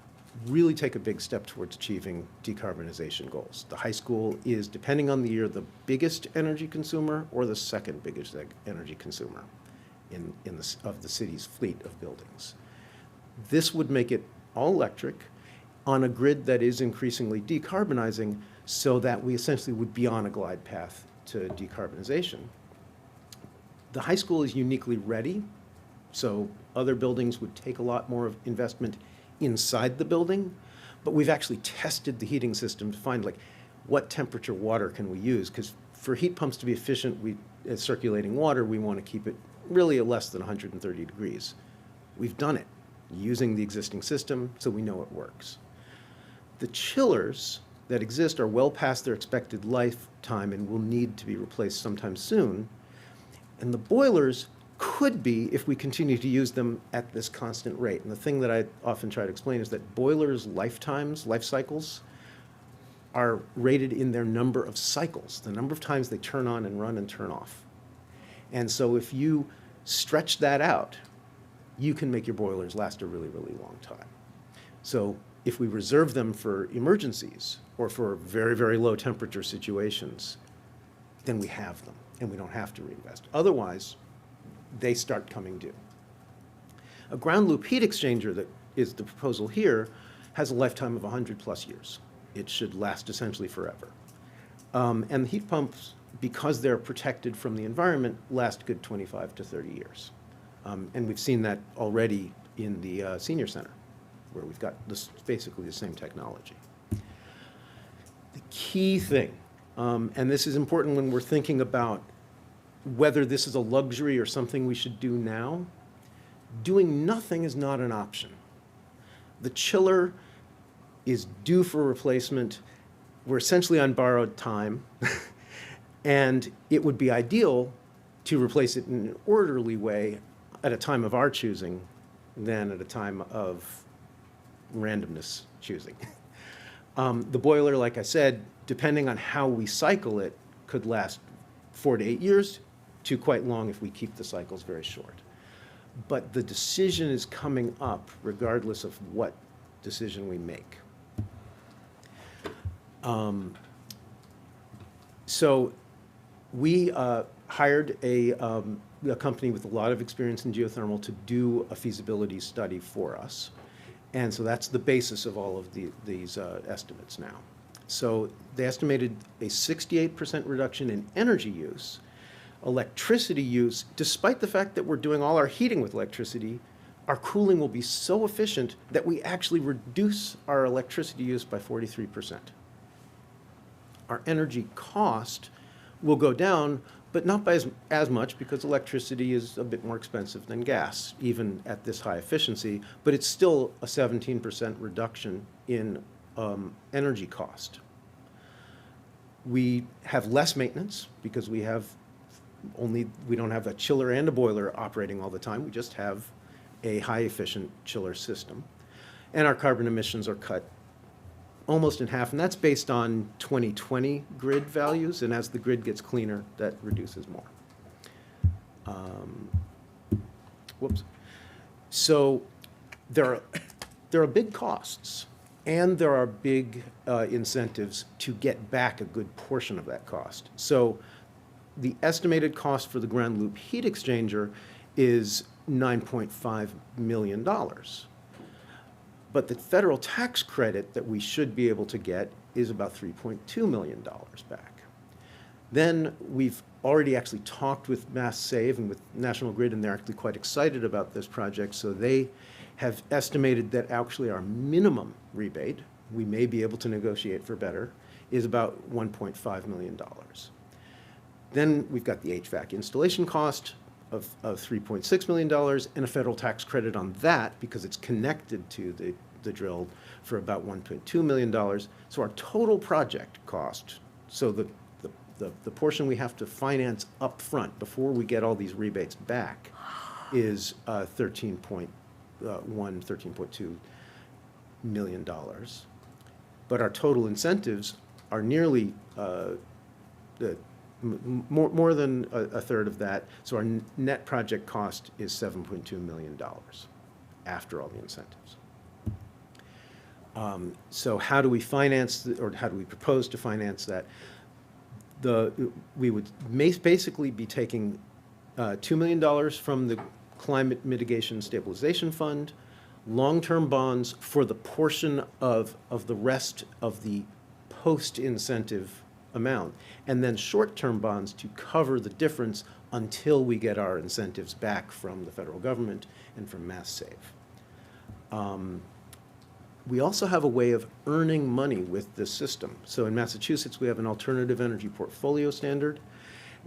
really take a big step towards achieving decarbonization goals. The high school is, depending on the year, the biggest energy consumer or the second biggest energy consumer of the city's fleet of buildings. This would make it all electric on a grid that is increasingly decarbonizing, so that we essentially would be on a glide path to decarbonization. The high school is uniquely ready, so other buildings would take a lot more of investment inside the building, but we've actually tested the heating system to find like what temperature water can we use, because for heat pumps to be efficient, as circulating water, we want to keep it really at less than 130 degrees. We've done it using the existing system, so we know it works. The chillers that exist are well past their expected lifetime and will need to be replaced sometime soon. And the boilers could be if we continue to use them at this constant rate. And the thing that I often try to explain is that boilers' lifetimes, life cycles, are rated in their number of cycles, the number of times they turn on and run and turn off. And so if you stretch that out, you can make your boilers last a really, really long time. So if we reserve them for emergencies or for very, very low temperature situations, then we have them and we don't have to reinvest. Otherwise, they start coming due. A ground loop heat exchanger that is the proposal here has a lifetime of 100+ years. It should last essentially forever. And the heat pumps, because they're protected from the environment, last a good 25 to 30 years. And we've seen that already in the senior center, where we've got basically the same technology. The key thing, and this is important when we're thinking about whether this is a luxury or something we should do now, doing nothing is not an option. The chiller is due for replacement. We're essentially on borrowed time, and it would be ideal to replace it in an orderly way at a time of our choosing than at a time of randomness choosing. The boiler, like I said, depending on how we cycle it, could last 4 to 8 years, to quite long if we keep the cycles very short. But the decision is coming up regardless of what decision we make. So we hired a company with a lot of experience in geothermal to do a feasibility study for us. And so that's the basis of all of these estimates now. So they estimated a 68% reduction in energy use, electricity use. Despite the fact that we're doing all our heating with electricity, our cooling will be so efficient that we actually reduce our electricity use by 43%. Our energy cost will go down, but not by as much, because electricity is a bit more expensive than gas, even at this high efficiency, but it's still a 17% reduction in energy cost. We have less maintenance because we don't have a chiller and a boiler operating all the time. We just have a high efficient chiller system. And our carbon emissions are cut almost in half, and that's based on 2020 grid values, and as the grid gets cleaner, that reduces more. So there are big costs, and there are big incentives to get back a good portion of that cost. So the estimated cost for the ground loop heat exchanger is $9.5 million. But the federal tax credit that we should be able to get is about $3.2 million back. Then we've already actually talked with Mass Save and with National Grid, and they're actually quite excited about this project. So they have estimated that actually our minimum rebate, we may be able to negotiate for better, is about $1.5 million. Then we've got the HVAC installation cost of $3.6 million and a federal tax credit on that because it's connected to the drill for about $1.2 million. So our total project cost, so the portion we have to finance up front before we get all these rebates back is $13.2 million. But our total incentives are nearly more than a third of that. So our net project cost is $7.2 million after all the incentives. So how do we finance, or how do we propose to finance that? We would basically be taking $2 million from the Climate Mitigation Stabilization Fund, long-term bonds for the portion of the rest of the post-incentive amount, and then short-term bonds to cover the difference until we get our incentives back from the federal government and from Mass Save. We also have a way of earning money with this system. So in Massachusetts, we have an alternative energy portfolio standard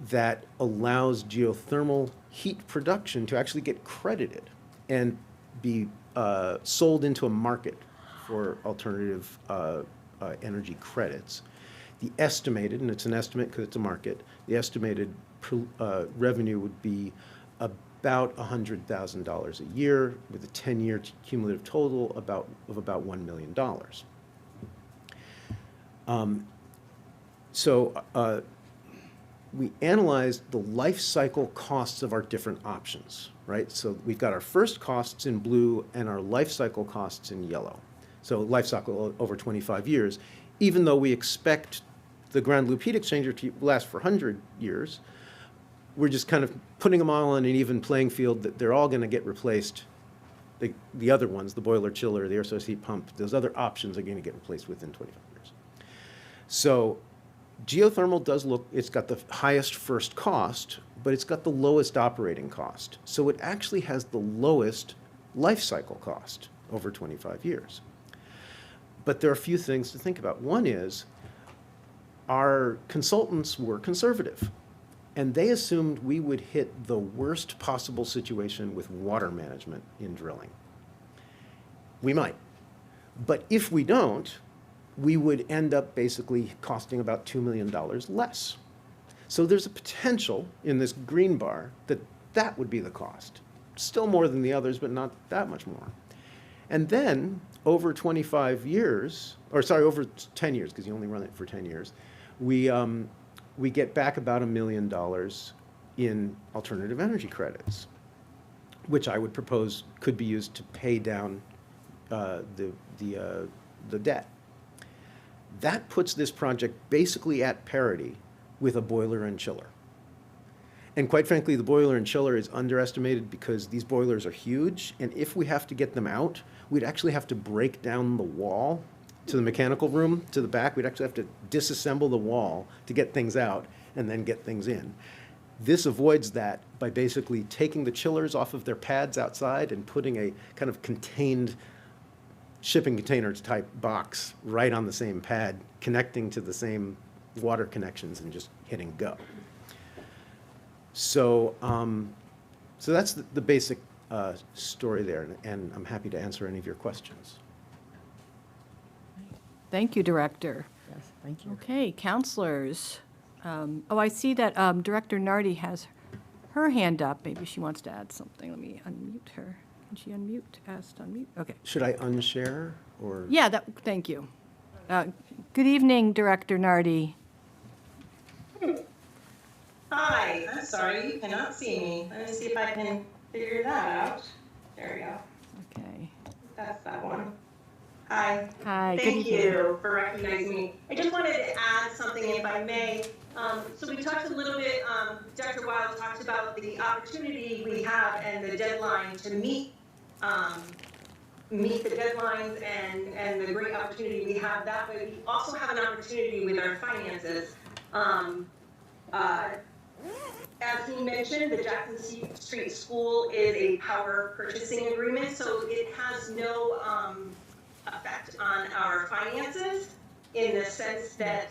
that allows geothermal heat production to actually get credited and be sold into a market for alternative energy credits. The estimated, and it's an estimate because it's a market, the estimated revenue would be about $100,000 a year with a 10-year cumulative total of about $1 million. We analyzed the life cycle costs of our different options, right? So we've got our first costs in blue and our life cycle costs in yellow. So life cycle over 25 years, even though we expect the ground loop heat exchanger to last for 100 years, we're just kind of putting them all on an even playing field that they're all going to get replaced. The other ones, the boiler, chiller, the air source heat pump, those other options are going to get replaced within 25 years. So geothermal does look, it's got the highest first cost, but it's got the lowest operating cost. So it actually has the lowest life cycle cost over 25 years. But there are a few things to think about. One is our consultants were conservative, and they assumed we would hit the worst possible situation with water management in drilling. We might. But if we don't, we would end up basically costing about $2 million less. So there's a potential in this green bar that that would be the cost. Still more than the others, but not that much more. And then over 25 years, or sorry, over 10 years, because you only run it for 10 years, we get back about $1 million in alternative energy credits, which I would propose could be used to pay down the debt. That puts this project basically at parity with a boiler and chiller. And quite frankly, the boiler and chiller is underestimated because these boilers are huge, and if we have to get them out, we'd actually have to break down the wall to the mechanical room, to the back. We'd actually have to disassemble the wall to get things out and then get things in. This avoids that by basically taking the chillers off of their pads outside and putting a kind of contained shipping container type box right on the same pad, connecting to the same water connections and just hitting go. So, so that's the basic story there, and I'm happy to answer any of your questions. Thank you, Director. Yes, thank you. Okay, counselors. Oh, I see that Director Nardi has her hand up. Maybe she wants to add something. Let me unmute her. Can she unmute? Asked to unmute? Okay. Should I unshare or? Yeah, thank you. Good evening, Director Nardi. Hi, I'm sorry, you cannot see me. Let me see if I can figure that out. There we go. Okay. That's that one. Hi. Hi. Good Thank evening. you for recognizing me. I just wanted to add something, if I may. So we talked a little bit, Dr. Weil talked about the opportunity we have and the deadline to meet the deadlines and the great opportunity we have that way. We also have an opportunity with our finances. Uh, As he mentioned, the Jackson Street School is a power purchasing agreement, so it has no effect on our finances in the sense that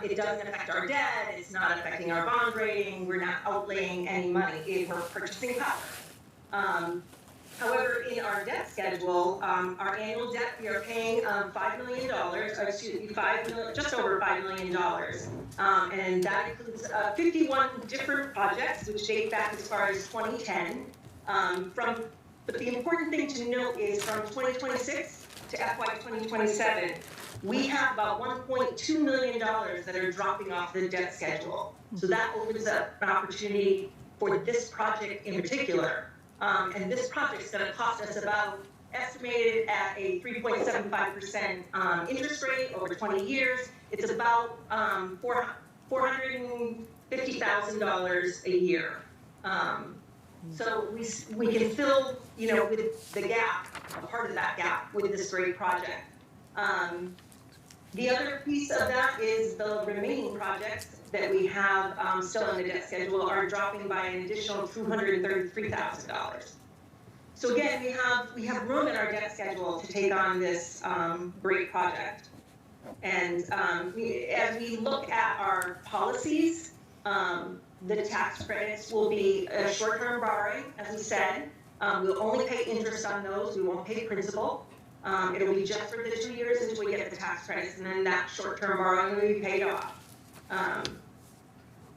it doesn't affect our debt, it's not affecting our bond rating, we're not outlaying any money, we're purchasing power. However, in our debt schedule, our annual debt, we are paying $5 million, just over $5 million. And that includes 51 different projects, which date back as far as 2010. But the important thing to note is from 2026 to FY 2027, we have about $1.2 million that are dropping off the debt schedule. So that opens up an opportunity for this project in particular. And this project's gonna cost us about, estimated at a 3.75% interest rate over 20 years. It's about $450,000 a year. So we can fill, with the gap, a part of that gap with this great project. The other piece of that is the remaining projects that we have still on the debt schedule are dropping by an additional $233,000. So again, we have room in our debt schedule to take on this great project. And as we look at our policies, the tax credits will be a short-term borrowing, as we said. We'll only pay interest on those, we won't pay principal. It'll be just for the 2 years until we get the tax credits, and then that short-term borrowing will be paid off.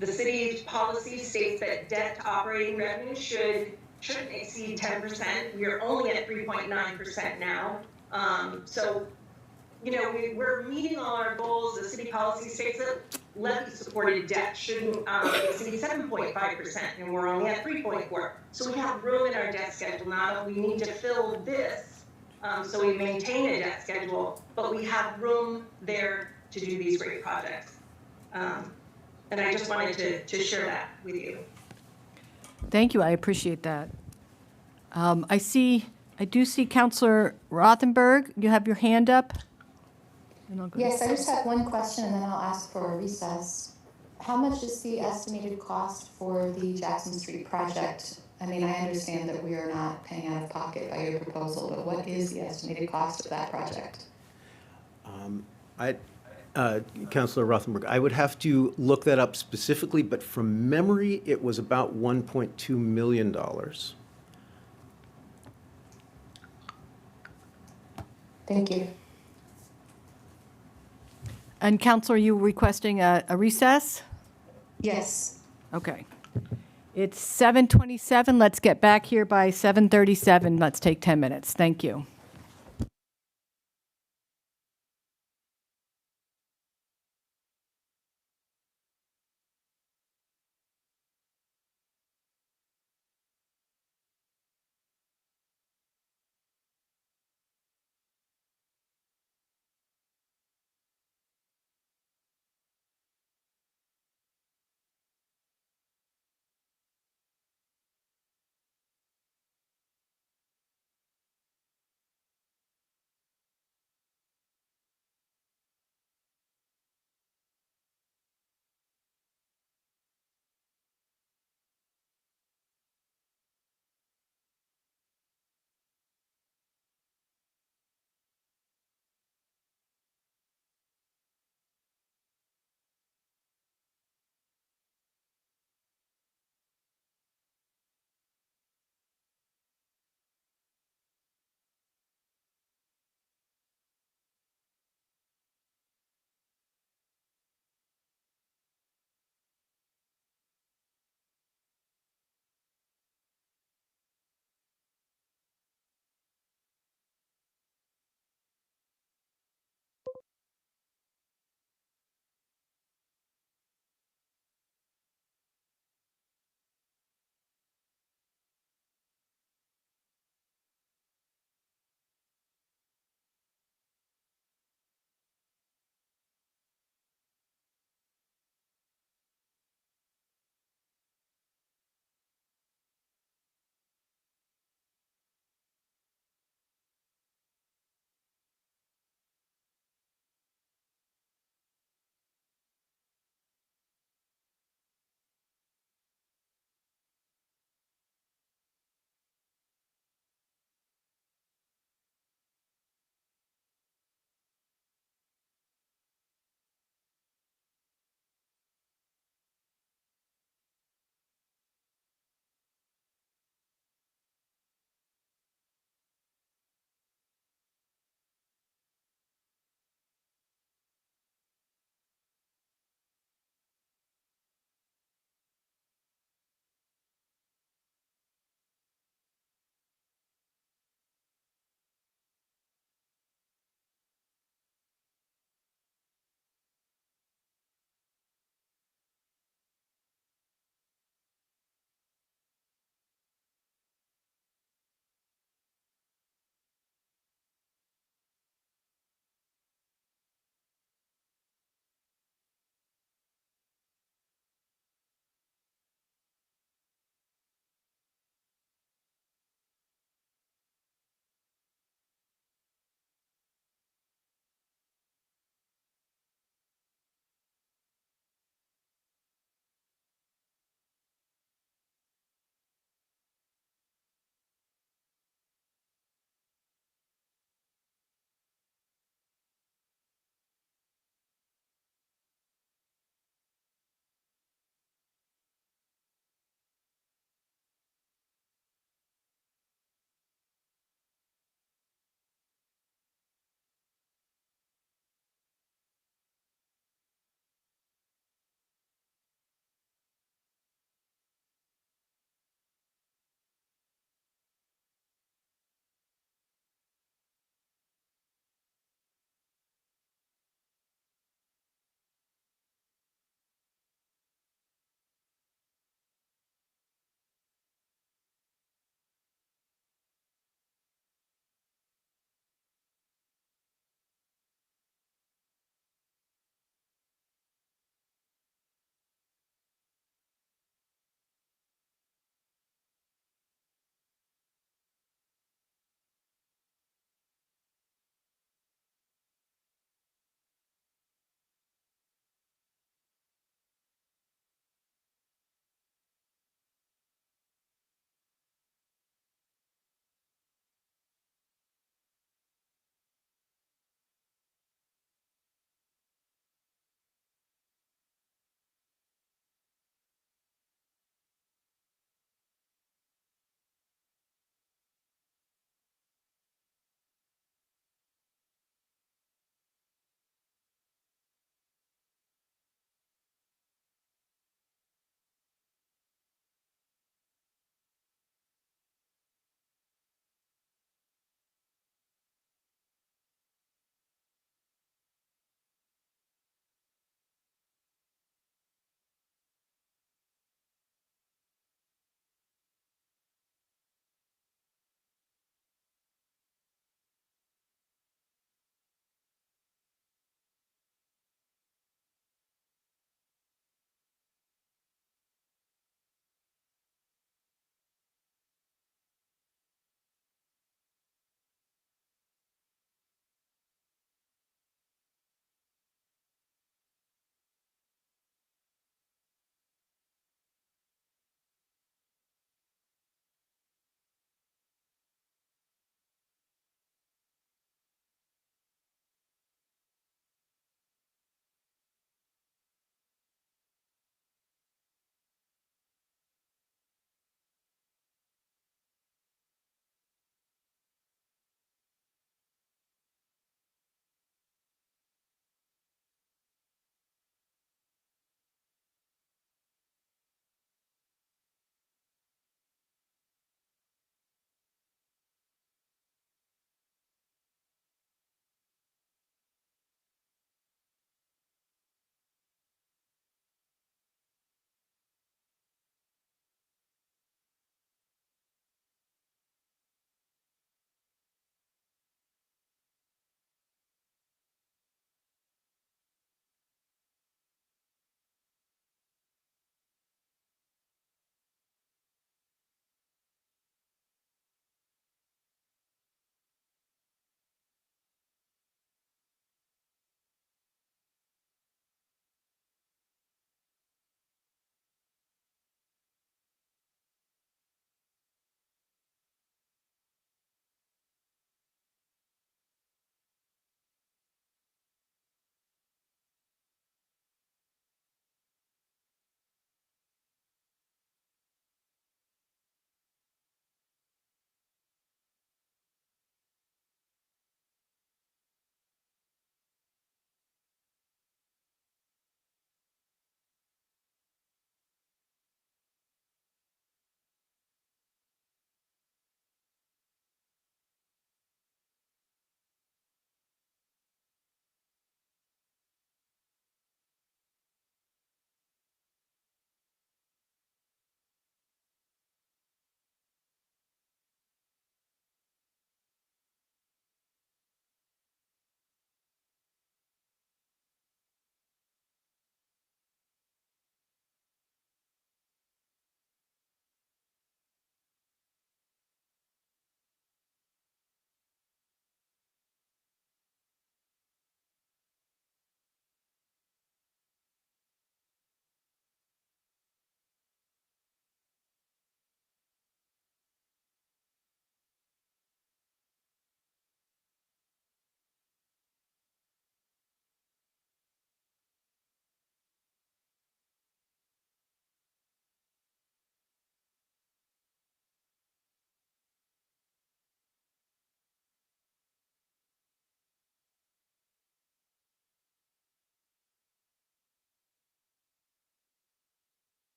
The city's policy states that debt to operating revenue shouldn't exceed 10%. We are only at 3.9% now. So, we're meeting all our goals. The city policy states that levy-supported debt shouldn't exceed 7.5%, and we're only at 3.4%. So we have room in our debt schedule now. We need to fill this. So we maintain a debt schedule, but we have room there to do these great projects. And I just wanted to share that with you. Thank you, I appreciate that. I do see Counselor Rothenberg, you have your hand up? And I'll go to- Yes, I just have one question and then I'll ask for a recess. How much is the estimated cost for the Jackson Street project? I mean, I understand that we are not paying out of pocket by your proposal, but what is the estimated cost of that project? Councilor Rothenberg, I would have to look that up specifically, but from memory, it was about $1.2 million. Thank you. And Counselor, you requesting a recess? Yes. Okay. It's 7:27, let's get back here by 7:37, let's take 10 minutes, thank you.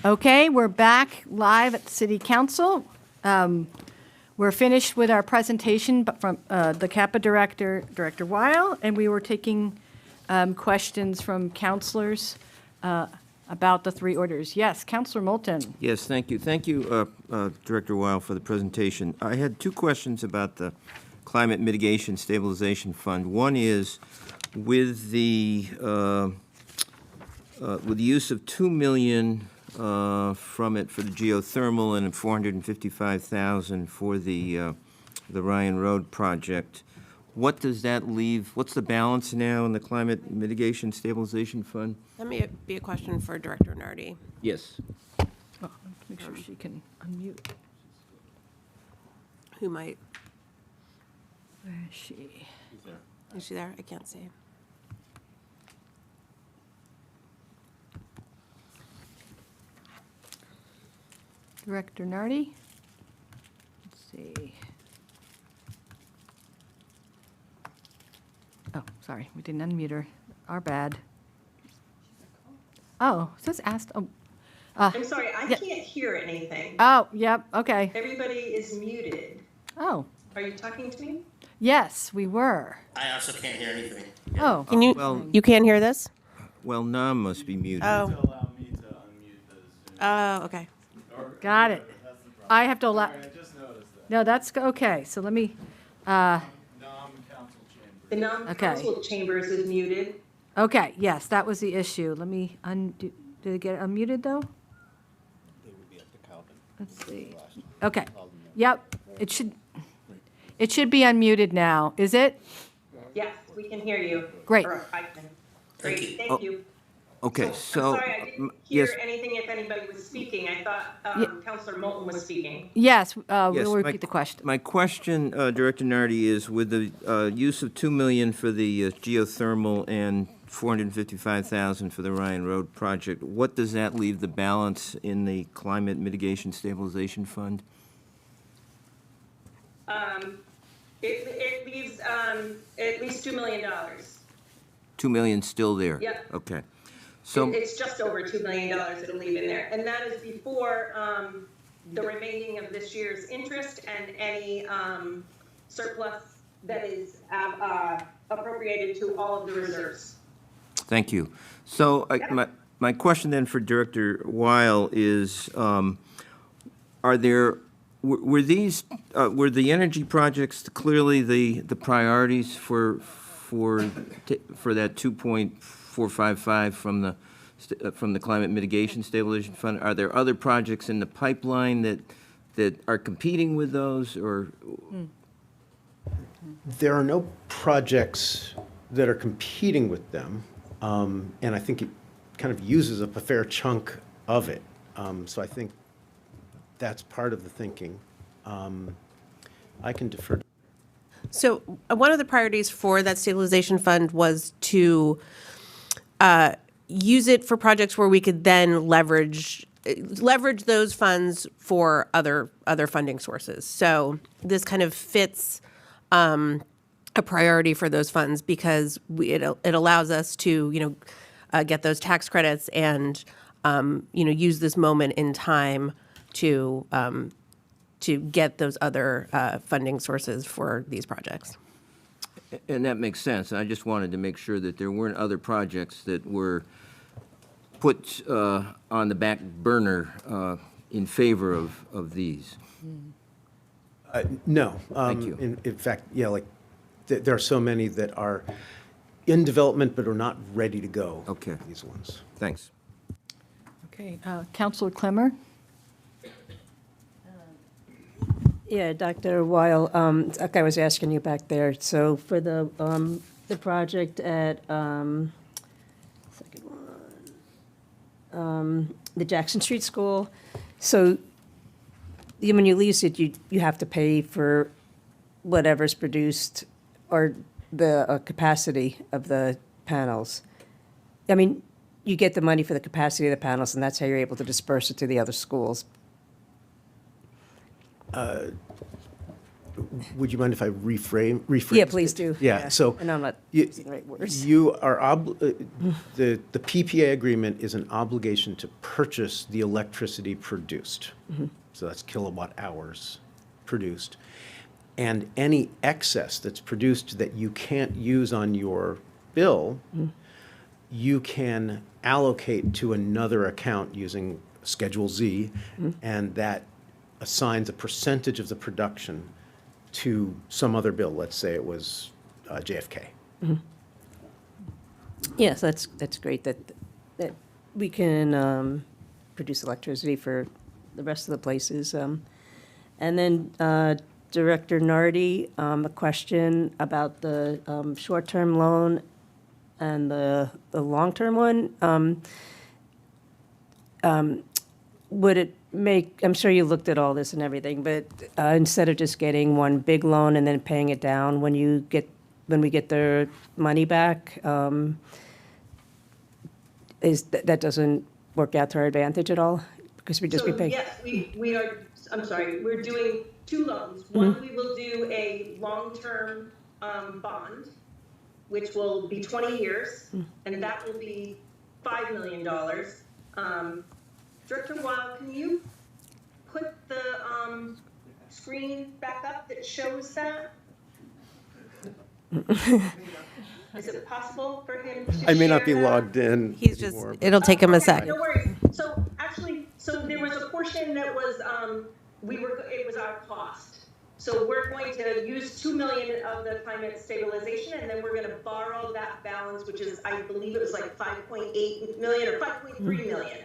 Okay, we're back live at the City Council. We're finished with our presentation from the CAPA Director, Director Weil, and we were taking questions from counselors about the three orders. Yes, Counselor Moulton. Yes, thank you. Thank you, Director Weil, for the presentation. I had two questions about the Climate Mitigation Stabilization Fund. One is with the use of $2 million from it for the geothermal and $455,000 for the Ryan Road project. What does that leave? What's the balance now in the Climate Mitigation Stabilization Fund? That may be a question for Director Nardi. Yes. Oh, make sure she can unmute. Who might? Where is she? Is she there? I can't see. Director Nardi? Let's see. Oh, sorry, we didn't unmute her. Our bad. Oh, it says asked, oh. I'm sorry, I yeah. can't hear anything. Oh, yep, okay. Everybody is muted. Oh, Are you talking to me? yes, we were. I also can't hear anything. Oh, Can you, well- you can't hear this? Well, Nam must be muted. Oh. Oh, okay. got it. I have to allow. No, that's, okay, so let me, The non-council chambers is muted. okay, yes, that was the issue. Let me undo, did it get unmuted, though? Let's see. Okay, yep, it should be unmuted now, is it? Yes, we can hear you. Great. Or I can. Great, Oh, thank you. Okay, I'm so. sorry, I didn't yes. hear anything if anybody was speaking. I thought Councilor Moulton was speaking. Yes, Yes, we'll repeat the question. My question, Director Nardi, is with the use of $2 million for the geothermal and $455,000 for the Ryan Road project, what does that leave the balance in the Climate Mitigation Stabilization Fund? It leaves at least $2 million. $2 million still there? Yep. Okay. So, It's just over $2 million it'll leave in there. And that is before the remaining of this year's interest and any surplus that is appropriated to all of the reserves. thank you. So, my question then for Director Weil is, are there, were these, were the energy projects clearly the priorities for that 2.455 from the Climate Mitigation Stabilization Fund? Are there other projects in the pipeline that are competing with those, or? There are no projects that are competing with them, and I think it kind of uses up a fair chunk of it. So I think that's part of the thinking. I can defer. So one of the priorities for that stabilization fund was to use it for projects where we could then leverage those funds for other funding sources. So this kind of fits a priority for those funds because it allows us to get those tax credits and use this moment in time to get those other funding sources for these projects. And that makes sense. I just wanted to make sure that there weren't other projects that were put on the back burner in favor of these. No. Thank you. In fact, yeah, like, there are so many that are in development but are not ready to go. Okay. These ones. Thanks. Okay, Counselor Clemmer? Yeah, Dr. Weil, like I was asking you back there, so for the project at, second one, the Jackson Street School, so when you lease it, you have to pay for whatever's produced or the capacity of the panels. I mean, you get the money for the capacity of the panels, and that's how you're able to disperse it to the other schools. would you mind if I rephrase? Yeah, please do. Yeah, so. And I'm not you- using the right words. You are, the PPA agreement is an obligation to purchase the electricity produced. So that's kilowatt hours produced. And any excess that's produced that you can't use on your bill, you can allocate to another account using Schedule Z, and that assigns a percentage of the production to some other bill. Let's say it was JFK. Yes, that's great that we can produce electricity for the rest of the places. And then Director Nardi, a question about the short-term loan and the long-term one. Would it make, I'm sure you looked at all this and everything, but instead of just getting one big loan and then paying it down when we get the money back, that doesn't work out to our advantage at all? Because we just be paying. Yes, we are, I'm sorry, we're doing two loans. One, we will do a long-term bond, which will be 20 years, and that will be $5 million. Director Weil, can you put the screen back up that shows that? Is it possible for him to I may not be share that? logged in. He's just, anymore. it'll take him a Okay, sec. no worries. So actually, there was a portion that was, it was our cost. So we're going to use 2 million of the climate stabilization, and then we're going to borrow that balance, which is, I believe it was like 5.8 million or 5.3 million.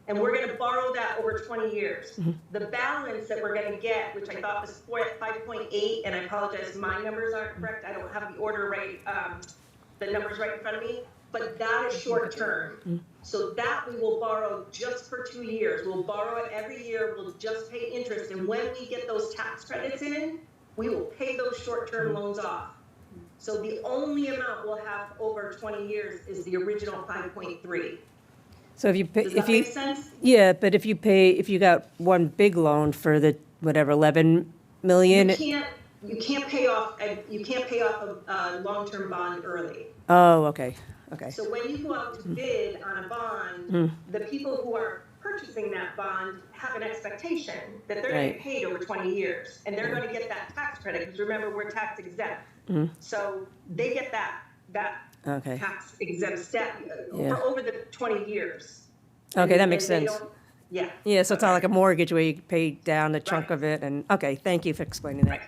And we're going to borrow that over 20 years. The balance that we're going to get, which I thought was 5.8, and I apologize, my numbers aren't correct. I don't have the order right, the numbers right in front of me, but that is short term. So that we will borrow just for 2 years. We'll borrow it every year. We'll just pay interest. And when we get those tax credits in, we will pay those short-term loans off. So the only amount we'll have over 20 years is the original 5.3. So if you pay, Does that make sense? Yeah, but if you got one big loan for the, whatever, 11 million. You can't pay off a long-term bond early. Oh, okay. So when you go out to bid on a bond, the people who are purchasing that bond have an expectation that they're going to get paid over 20 years, and they're going to get that tax credit, because remember, we're tax exempt. So they get that Okay. tax exempt step Yeah. for over the 20 years. Okay, that makes And they sense. don't- Yeah. Yeah, so it's not like a mortgage where you pay down a chunk of it, and, okay, thank you for explaining that.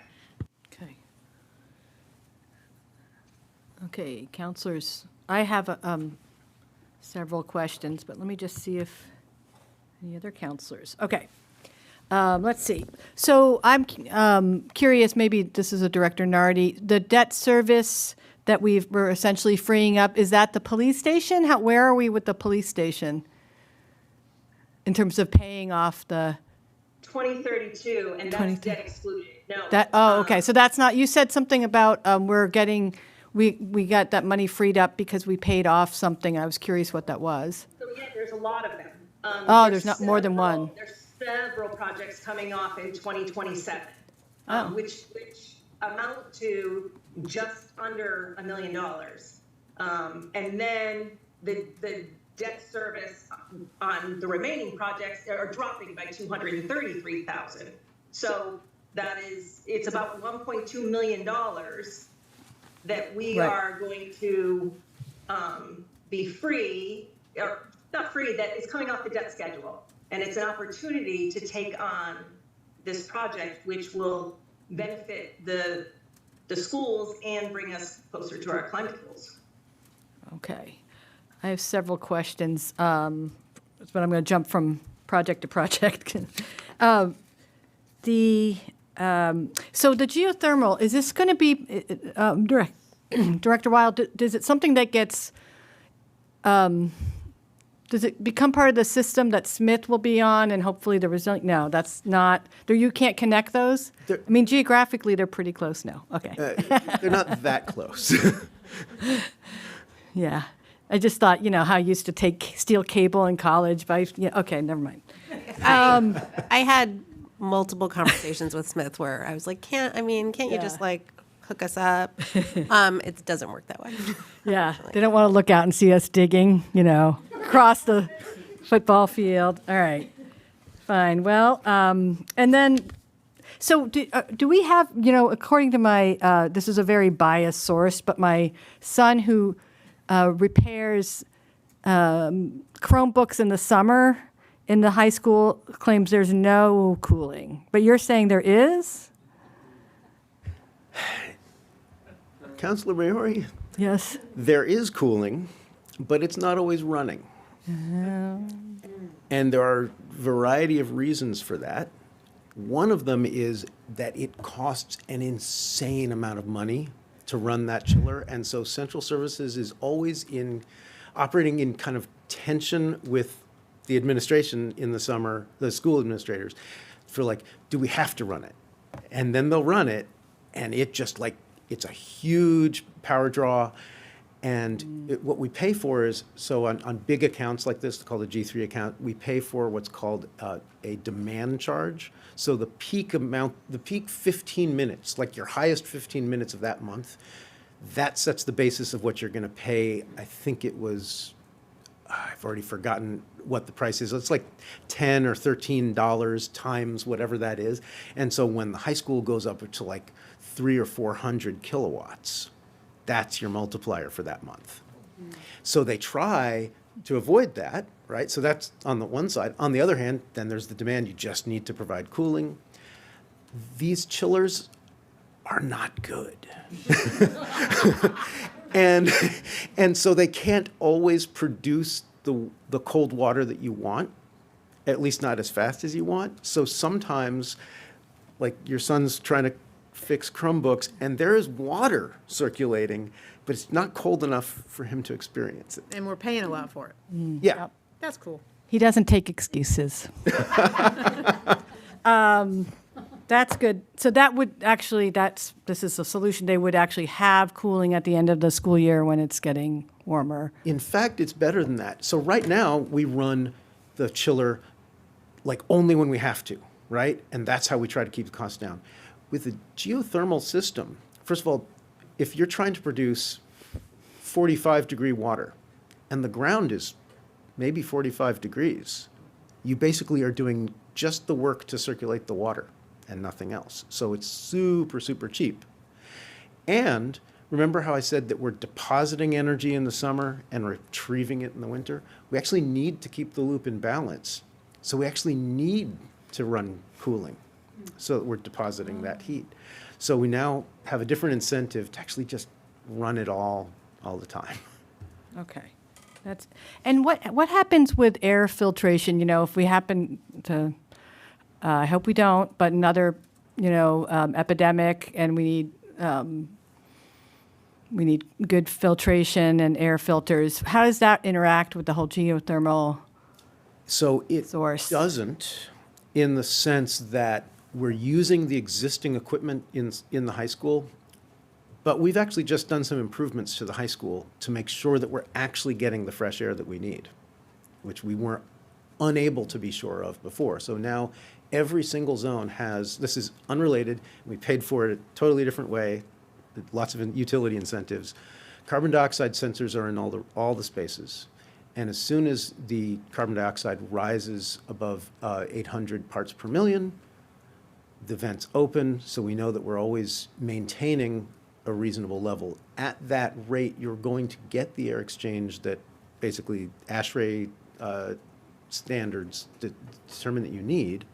Okay. Okay, counselors, I have several questions, but let me just see if any other counselors. Okay. Let's see. So I'm curious, maybe this is a Director Nardi, the debt service that we're essentially freeing up, is that the police station? Where are we with the police station in terms of paying off the? 2032, and that's debt excluded. No. Okay, so that's not, you said something about we got that money freed up because we paid off something. I was curious what that was. So yeah, there's a lot of them. There's not more than one. There's several projects coming off in 2027, which amount to just under $1 million. And then the debt service on the remaining projects are dropping by 233,000. So it's about $1.2 million that we are going to be free, or not free, that is coming off the debt schedule. And it's an opportunity to take on this project, which will benefit the schools and bring us closer to our climate goals. Okay. I have several questions, but I'm going to jump from project to project. So the geothermal, is this going to be, Director Weil, is it something that gets, does it become part of the system that Smith will be on and hopefully the resilient? No, that's not, you can't connect those? I mean, geographically, they're pretty close now. Okay. They're not that close. Yeah. I just thought, how I used to take steel cable in college okay, never mind. I had multiple conversations with Smith where I was like, can't you Yeah. just like hook us up? It doesn't work that way. Yeah, they don't want to look out and see us digging, across the football field. All right, fine. Well, and then, so do we have, according to my, this is a very biased source, but my son who repairs Chromebooks in the summer in the high school claims there's no cooling. But you're saying there is? Councilor Maori, Yes. there is cooling, but it's not always running. And there are a variety of reasons for that. One of them is that it costs an insane amount of money to run that chiller. And so central services is always operating in kind of tension with the administration in the summer, the school administrators, for like, do we have to run it? And then they'll run it, and it just like, it's a huge power draw. And what we pay for is, so on big accounts like this, called a G3 account, we pay for what's called a demand charge. So the peak 15 minutes, like your highest 15 minutes of that month, that sets the basis of what you're going to pay. I think it was, I've already forgotten what the price is. It's like $10 or $13 times whatever that is. And so when the high school goes up to like 300 or 400 kilowatts, that's your multiplier for that month. So they try to avoid that, right? So that's on the one side. On the other hand, then there's the demand. You just need to provide cooling. These chillers are not good. And so they can't always produce the cold water that you want, at least not as fast as you want. So sometimes, like your son's trying to fix Chromebooks, and there is water circulating, but it's not cold enough for him to experience it. And we're paying a lot for it. Yeah. That's cool. He doesn't take excuses. That's good. So that would actually, this is a solution. They would actually have cooling at the end of the school year when it's getting warmer. In fact, it's better than that. So right now, we run the chiller like only when we have to, right? And that's how we try to keep the cost down. With the geothermal system, first of all, if you're trying to produce 45-degree water and the ground is maybe 45 degrees, you basically are doing just the work to circulate the water and nothing else. So it's super, super cheap. And remember how I said that we're depositing energy in the summer and retrieving it in the winter? We actually need to keep the loop in balance. So we actually need to run cooling so that we're depositing that heat. So we now have a different incentive to actually just run it all the time. Okay. And what happens with air filtration, if we happen to, I hope we don't, but another, epidemic, and we need good filtration and air filters. How does that interact with the whole geothermal So it source? doesn't, in the sense that we're using the existing equipment in the high school, but we've actually just done some improvements to the high school to make sure that we're actually getting the fresh air that we need, which we weren't unable to be sure of before. So now every single zone has, this is unrelated, we paid for it a totally different way, lots of utility incentives. Carbon dioxide sensors are in all the spaces. And as soon as the carbon dioxide rises above 800 parts per million, the vents open, so we know that we're always maintaining a reasonable level. At that rate, you're going to get the air exchange that basically ASHRAE standards determine that you need.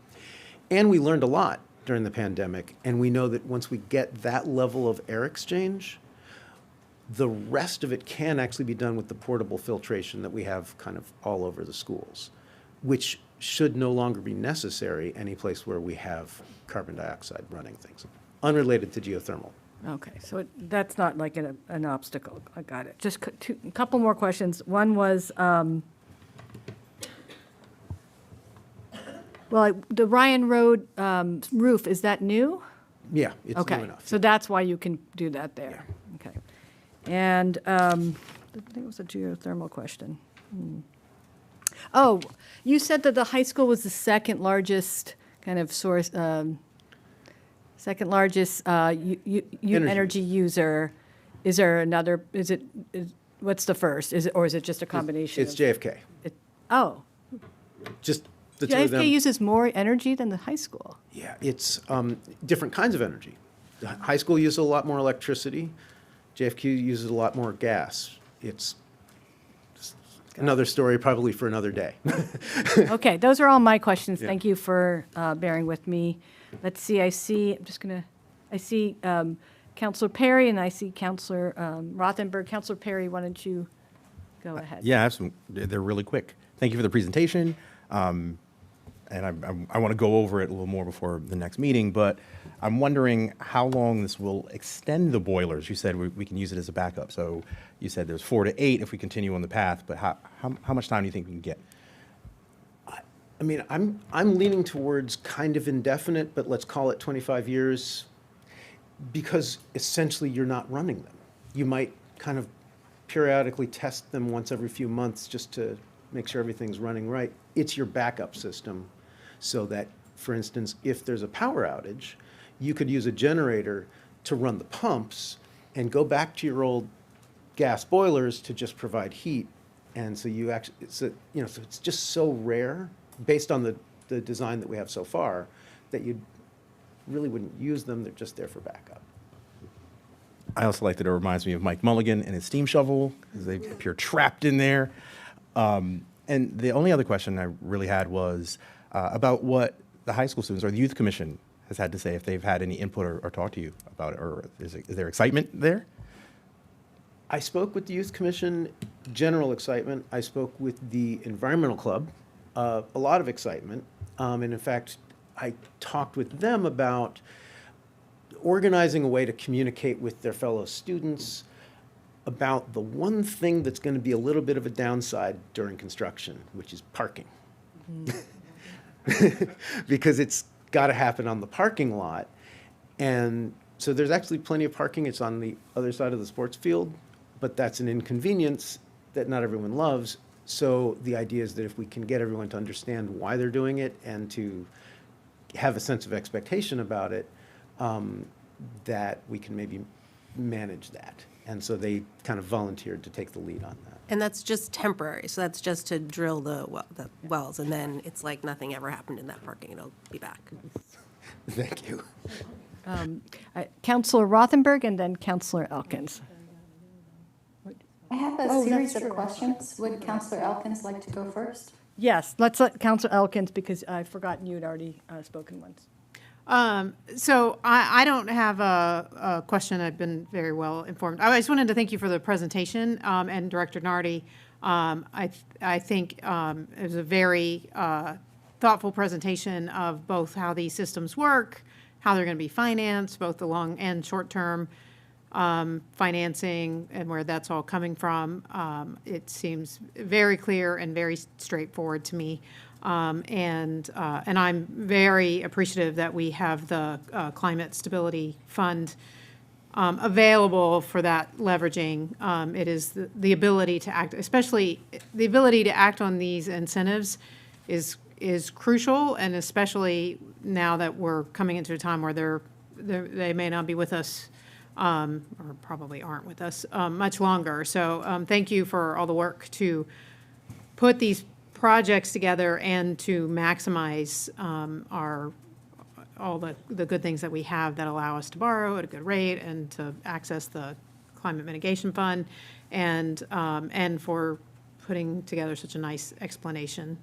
And we learned a lot during the pandemic, and we know that once we get that level of air exchange, the rest of it can actually be done with the portable filtration that we have kind of all over the schools, which should no longer be necessary any place where we have carbon dioxide running things, unrelated to geothermal. Okay, so that's not like an obstacle. I got it. Just a couple more questions. One was, the Ryan Road roof, is that new? Yeah, it's Okay, new enough. so that's why you can do that there. Okay. And I think it was a geothermal question. Oh, you said that the high school was the second largest kind of source, second largest energy user. Is there another, what's the first? Or is it just a combination? It's JFK. Oh, Just the two of them. JFK uses more energy than the high school. Yeah, it's different kinds of energy. The high school uses a lot more electricity. JFK uses a lot more gas. It's another story probably for another day. Okay, those are all my questions. Yeah. Thank you for bearing with me. Let's see, I see Counselor Perry and I see Counselor Rothenberg. Counselor Perry, why don't you go ahead? Yeah, I have some, they're really quick. Thank you for the presentation. And I want to go over it a little more before the next meeting, but I'm wondering how long this will extend the boilers. You said we can use it as a backup. So you said there's 4 to 8 if we continue on the path, but how much time do you think we can get? I mean, I'm leaning towards kind of indefinite, but let's call it 25 years, because essentially you're not running them. You might kind of periodically test them once every few months just to make sure everything's running right. It's your backup system, so that, for instance, if there's a power outage, you could use a generator to run the pumps and go back to your old gas boilers to just provide heat. And so you actually, so it's just so rare, based on the design that we have so far, that you really wouldn't use them. They're just there for backup. I also like that it reminds me of Mike Mulligan and his steam shovel, because they appear trapped in there. And the only other question I really had was about what the high school students or the youth commission has had to say, if they've had any input or talked to you about it, or is there excitement there? I spoke with the Youth Commission, general excitement. I spoke with the Environmental Club, a lot of excitement. And in fact, I talked with them about organizing a way to communicate with their fellow students about the one thing that's going to be a little bit of a downside during construction, which is parking. Because it's got to happen on the parking lot. And so there's actually plenty of parking. It's on the other side of the sports field, but that's an inconvenience that not everyone loves. So the idea is that if we can get everyone to understand why they're doing it and to have a sense of expectation about it, that we can maybe manage that. And so they kind of volunteered to take the lead on that. And that's just temporary, so that's just to drill the wells, and then it's like nothing ever happened in that parking, it'll be back. Thank you. Counselor Rothenberg and then Counselor Elkins. I have a series of questions. Would Counselor Elkins like to go first? Yes, let's let Counselor Elkins, because I've forgotten you had already spoken once. So I don't have a question. I've been very well informed. I just wanted to thank you for the presentation, and Director Nardi. I think it was a very thoughtful presentation of both how these systems work, how they're going to be financed, both the long and short-term financing, and where that's all coming from. It seems very clear and very straightforward to me. And I'm very appreciative that we have the Climate Stability Fund available for that leveraging. It is the ability to act, especially the ability to act on these incentives is crucial, and especially now that we're coming into a time where they may not be with us, or probably aren't with us much longer. So thank you for all the work to put these projects together and to maximize all the good things that we have that allow us to borrow at a good rate and to access the Climate Mitigation Fund, and for putting together such a nice explanation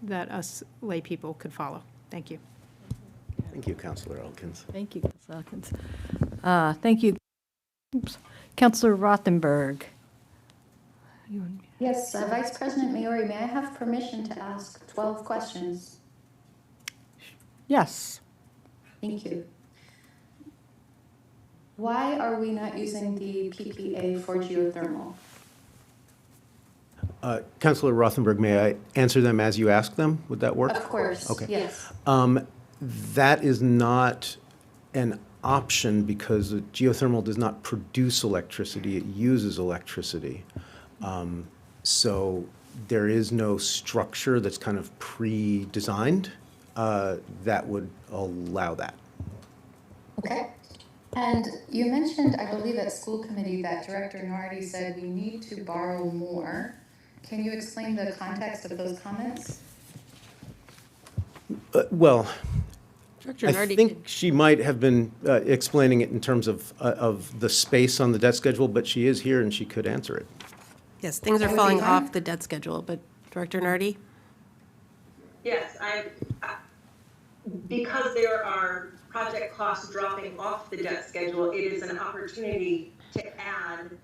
that us lay people could follow. Thank you. Thank you, Councilor Elkins. Thank you, Counselor Elkins. Thank you. Oops. Counselor Rothenberg. Yes, Vice President Maori, may I have permission to ask 12 questions? Yes. Thank you. Why are we not using the PPA for geothermal? Councilor Rothenberg, may I answer them as you ask them? Would that work? Of course, Okay. yes. That is not an option because geothermal does not produce electricity, it uses electricity. So there is no structure that's kind of pre-designed that would allow that. Okay. And you mentioned, I believe at school committee, that Director Nardi said we need to borrow more. Can you explain the context of those comments? Well, Director I Nardi think she might have been explaining it in terms of the space on the debt schedule, but she is here and she could answer it. Yes, things are That would be falling fine. off the debt schedule, but Director Nardi? Yes, because there are project costs dropping off the debt schedule, it is an opportunity to add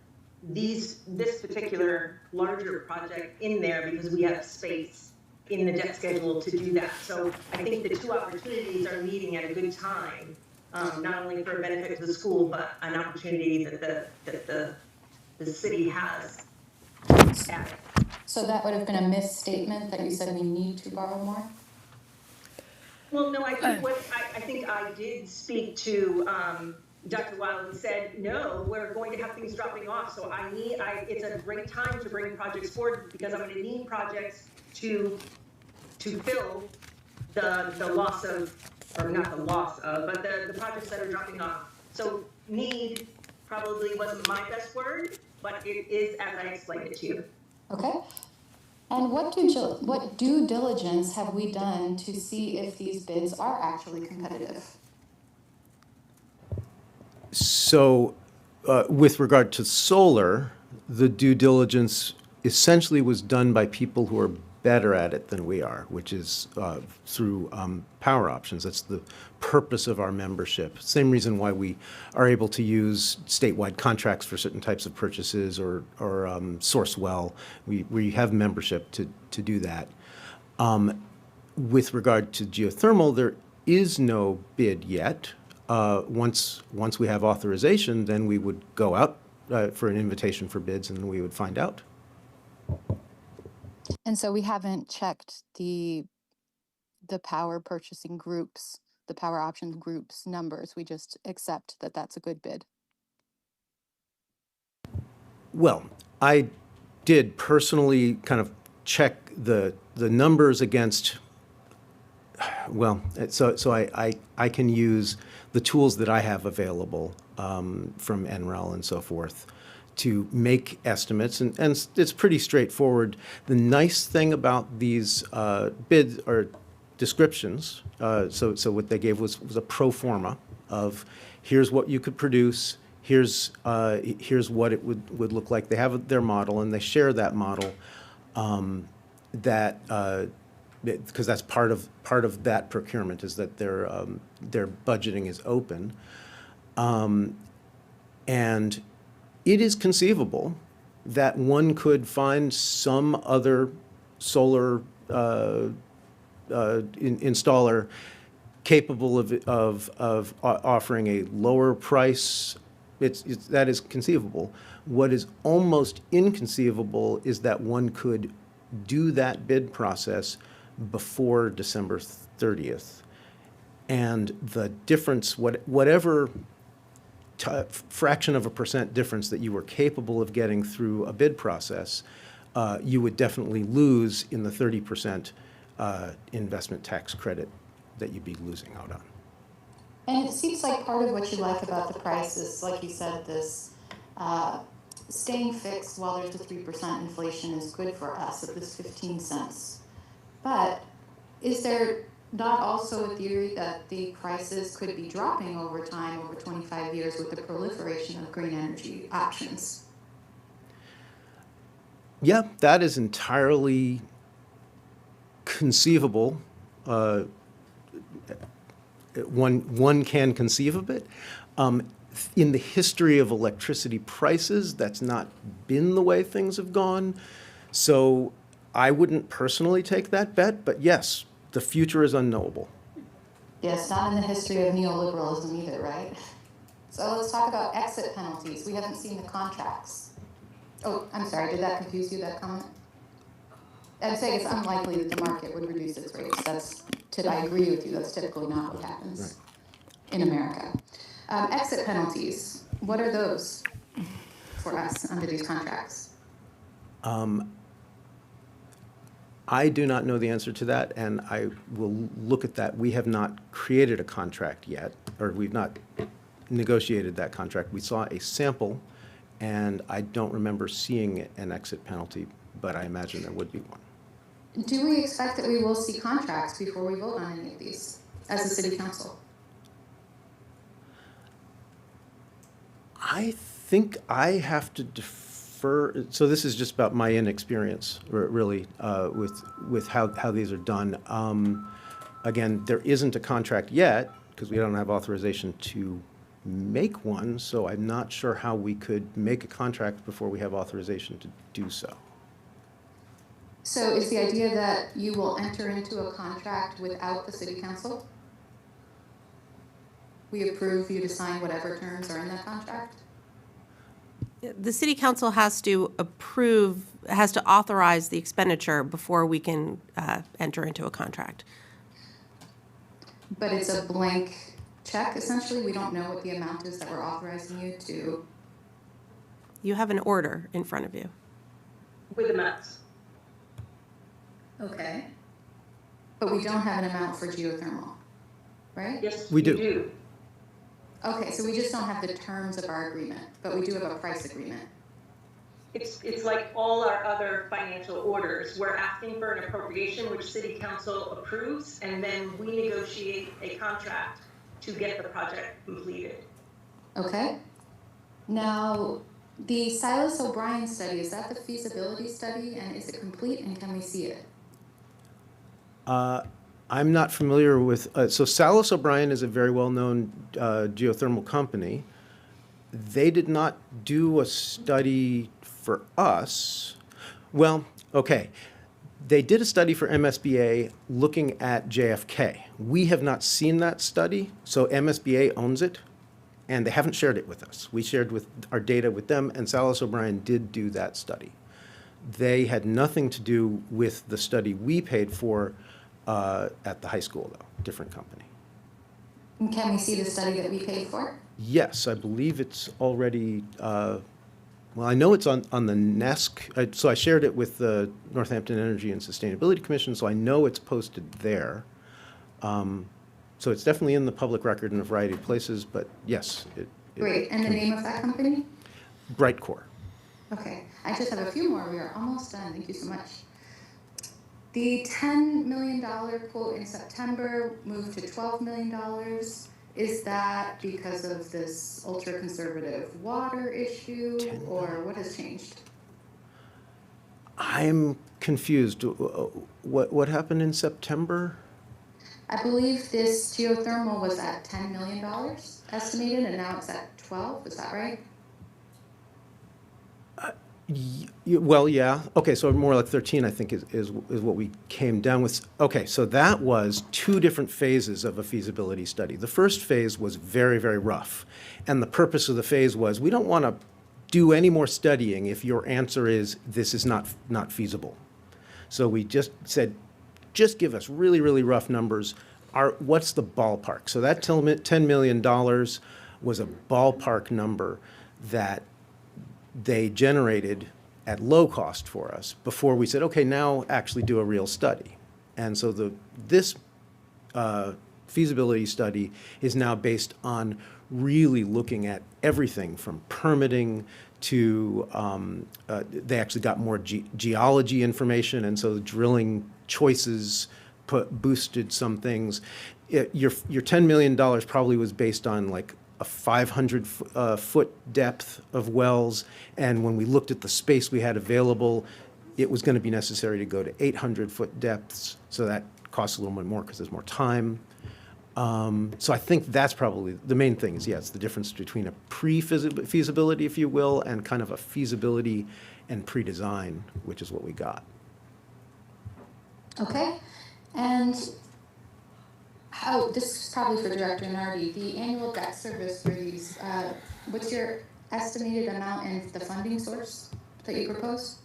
this particular larger project in there because we have space in the debt schedule to do that. So I think the two opportunities are meeting at a good time, not only for a benefit to the school, but an opportunity that the city has added. So that would have been a misstatement that you said we need to borrow more? Well, no, I think I did speak to Dr. Wild and said, no, we're going to have things dropping off. So it's a great time to bring projects forward because I'm going to need projects to fill the loss of, or not the loss of, but the projects that are dropping off. So need probably wasn't my best word, but it is as I explained it to you. Okay. And what due diligence have we done to see if these bids are actually competitive? So with regard to solar, the due diligence essentially was done by people who are better at it than we are, which is through power options. That's the purpose of our membership. Same reason why we are able to use statewide contracts for certain types of purchases or source well. We have membership to do that. With regard to geothermal, there is no bid yet. Once we have authorization, then we would go out for an invitation for bids, and then we would find out. And so we haven't checked the power purchasing groups, the power option groups numbers. We just accept that that's a good bid. Well, I did personally kind of check the numbers against, well, so I can use the tools that I have available from NREL and so forth to make estimates, and it's pretty straightforward. The nice thing about these bids or descriptions, so what they gave was a pro forma of here's what you could produce, here's what it would look like. They have their model and they share that model, because that's part of that procurement is that their budgeting is open, and it is conceivable that one could find some other solar installer capable of offering a lower price. That is conceivable. What is almost inconceivable is that one could do that bid process before December 30th. And the difference, whatever fraction of a percent difference that you were capable of getting through a bid process, you would definitely lose in the 30% investment tax credit that you'd be losing out on. And it seems like part of what you like about the price is, like you said, this staying fixed while there's the 3% inflation is good for us at this 15 cents. But is there not also a theory that the prices could be dropping over time, over 25 years, with the proliferation of green energy options? Yeah, that is entirely conceivable. One can conceive of it. In the history of electricity prices, that's not been the way things have gone. So I wouldn't personally take that bet, but yes, the future is unknowable. Yes, not in the history of neoliberalism either, right? So let's talk about exit penalties. We haven't seen the contracts. Oh, I'm sorry, did that confuse you, that comment? I'd say it's unlikely that the market would reduce its rates. I agree with you, that's typically not what happens in America. Exit penalties, what are those for us under these contracts? I do not know the answer to that, and I will look at that. We have not created a contract yet, or we've not negotiated that contract. We saw a sample, and I don't remember seeing an exit penalty, but I imagine there would be one. Do we expect that we will see contracts before we vote on any of these as a city council? I think I have to defer, so this is just about my inexperience, really, with how these are done. Again, there isn't a contract yet, because we don't have authorization to make one, so I'm not sure how we could make a contract before we have authorization to do so. So is the idea that you will enter into a contract without the city council? We approve you to sign whatever terms are in that contract? The city council has to authorize the expenditure before we can enter into a contract. But it's a blank check, essentially? We don't know what the amount is that we're authorizing you to? You have an order in front of you. With amounts. Okay. But we don't have an amount for geothermal, right? Yes, We do. you do. Okay, so we just don't have the terms of our agreement, but we do have a price agreement. It's like all our other financial orders. We're asking for an appropriation, which city council approves, and then we negotiate a contract to get the project completed. Okay. Now, the Silas O'Brien study, is that the feasibility study, and is it complete, and can we see it? I'm not familiar with, so Salos O'Brien is a very well-known geothermal company. They did not do a study for us. Well, okay. They did a study for MSBA looking at JFK. We have not seen that study, so MSBA owns it, and they haven't shared it with us. We shared with our data with them, and Salos O'Brien did do that study. They had nothing to do with the study we paid for at the high school, though, different company. And can we see the study that we paid for? Yes, I believe it's already, well, I know it's on the NESC, so I shared it with the Northampton Energy and Sustainability Commission, so I know it's posted there. So it's definitely in the public record in a variety of places, but yes. Great, and the name of that company? Brightcore. Okay, I just have a few more. We are almost done. Thank you so much. The $10 million quote in September moved to $12 million. Is that because of this ultra-conservative water issue, or what has changed? I'm confused. What happened in September? I believe this geothermal was at $10 million estimated, and now it's at 12. Is that right? Well, yeah. Okay, so more like 13, I think, is what we came down with. Okay, so that was two different phases of a feasibility study. The first phase was very, very rough. And the purpose of the phase was, we don't want to do any more studying if your answer is, this is not feasible. So we just said, just give us really, really rough numbers. What's the ballpark? So that $10 million was a ballpark number that they generated at low cost for us before we said, okay, now actually do a real study. And so this feasibility study is now based on really looking at everything from permitting to, they actually got more geology information, and so the drilling choices boosted some things. Your $10 million probably was based on like a 500-foot depth of wells, and when we looked at the space we had available, it was going to be necessary to go to 800-foot depths, so that costs a little bit more because there's more time. So I think that's probably the main thing is, yes, the difference between a pre-feasibility, if you will, and kind of a feasibility and pre-design, which is what we got. Okay, and this is probably for Director Nardi, the annual debt service for these, what's your estimated amount and the funding source that you propose?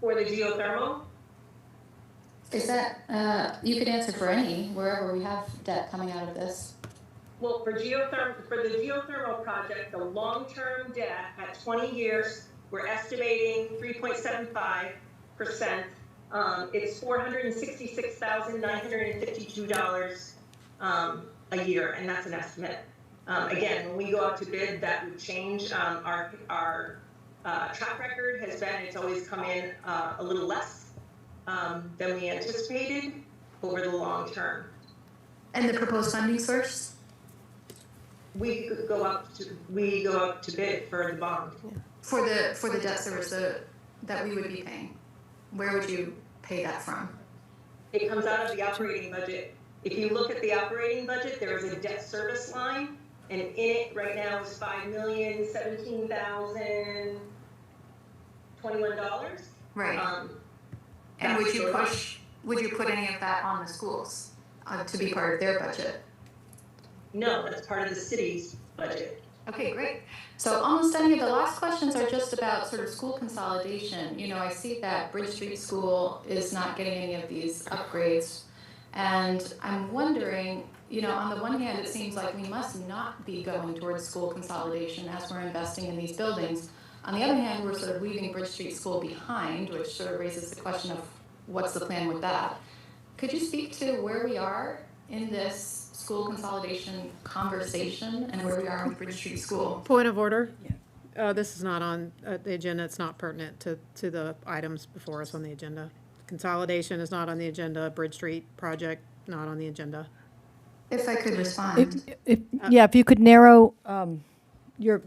For the geothermal? Is that, you could answer for any, wherever we have debt coming out of this. Well, for the geothermal project, the long-term debt at 20 years, we're estimating 3.75%, It's $466,952 a year, and that's an estimate. Again, when we go out to bid, that would change. Our track record has been, it's always come in a little less than we anticipated over the long term. And the proposed funding source? We go up to bid for the bond. For the debt service that we would be paying? Where would you pay that from? It comes out of the operating budget. If you look at the operating budget, there is a debt service line, and in it right now is $5,017,021. Right. And would you put any of that on the schools to be part of their budget? No, that's part of the city's budget. Okay, great. So almost any of the last questions are just about sort of school consolidation. You know, I see that Bridge Street School is not getting any of these upgrades. And I'm wondering, you know, on the one hand, it seems like we must not be going towards school consolidation as we're investing in these buildings. On the other hand, we're sort of leaving Bridge Street School behind, which sort of raises the question of what's the plan with that. Could you speak to where we are in this school consolidation conversation and where we are with Bridge Street School? Point of order. This is not on the agenda. It's not pertinent to the items before us on the agenda. Consolidation is not on the agenda. Bridge Street project, not on the agenda. If I could respond. If you could narrow your.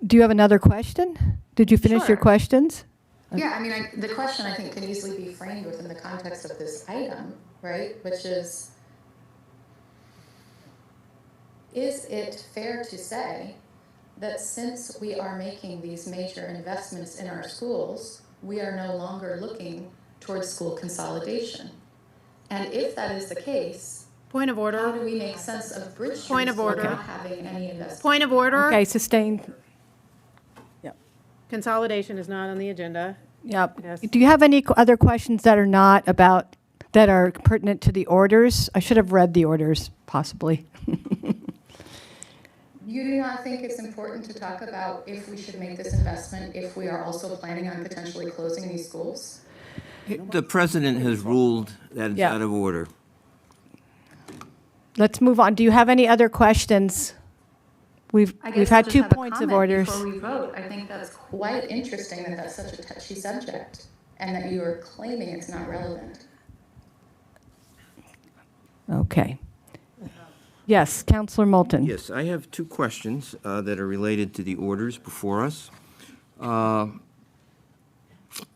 Do you have another question? Did you finish your Sure. questions? Yeah, I mean, the question I think can easily be framed within the context of this item, right? Which is it fair to say that since we are making these major investments in our schools, we are no longer looking towards school consolidation? And if that is the case, Point of order. how do we make sense of Bridge Street Point of School order. not having any investment? Point of order. Okay, sustained. Consolidation is not on the agenda. Yep. Yes. Do you have any other questions that are not about, that are pertinent to the orders? I should have read the orders, possibly. You do not think it's important to talk about if we should make this investment, if we are also planning on potentially closing these schools? The president has ruled that it's Yeah. out of order. Let's move on. Do you have any other questions? We've I guess we've I'll had just two have a points of comment orders. Before we vote, I think that's quite interesting that that's such a touchy subject and that you are claiming it's not relevant. Okay. Yes, Councillor Moulton. Yes, I have two questions that are related to the orders before us.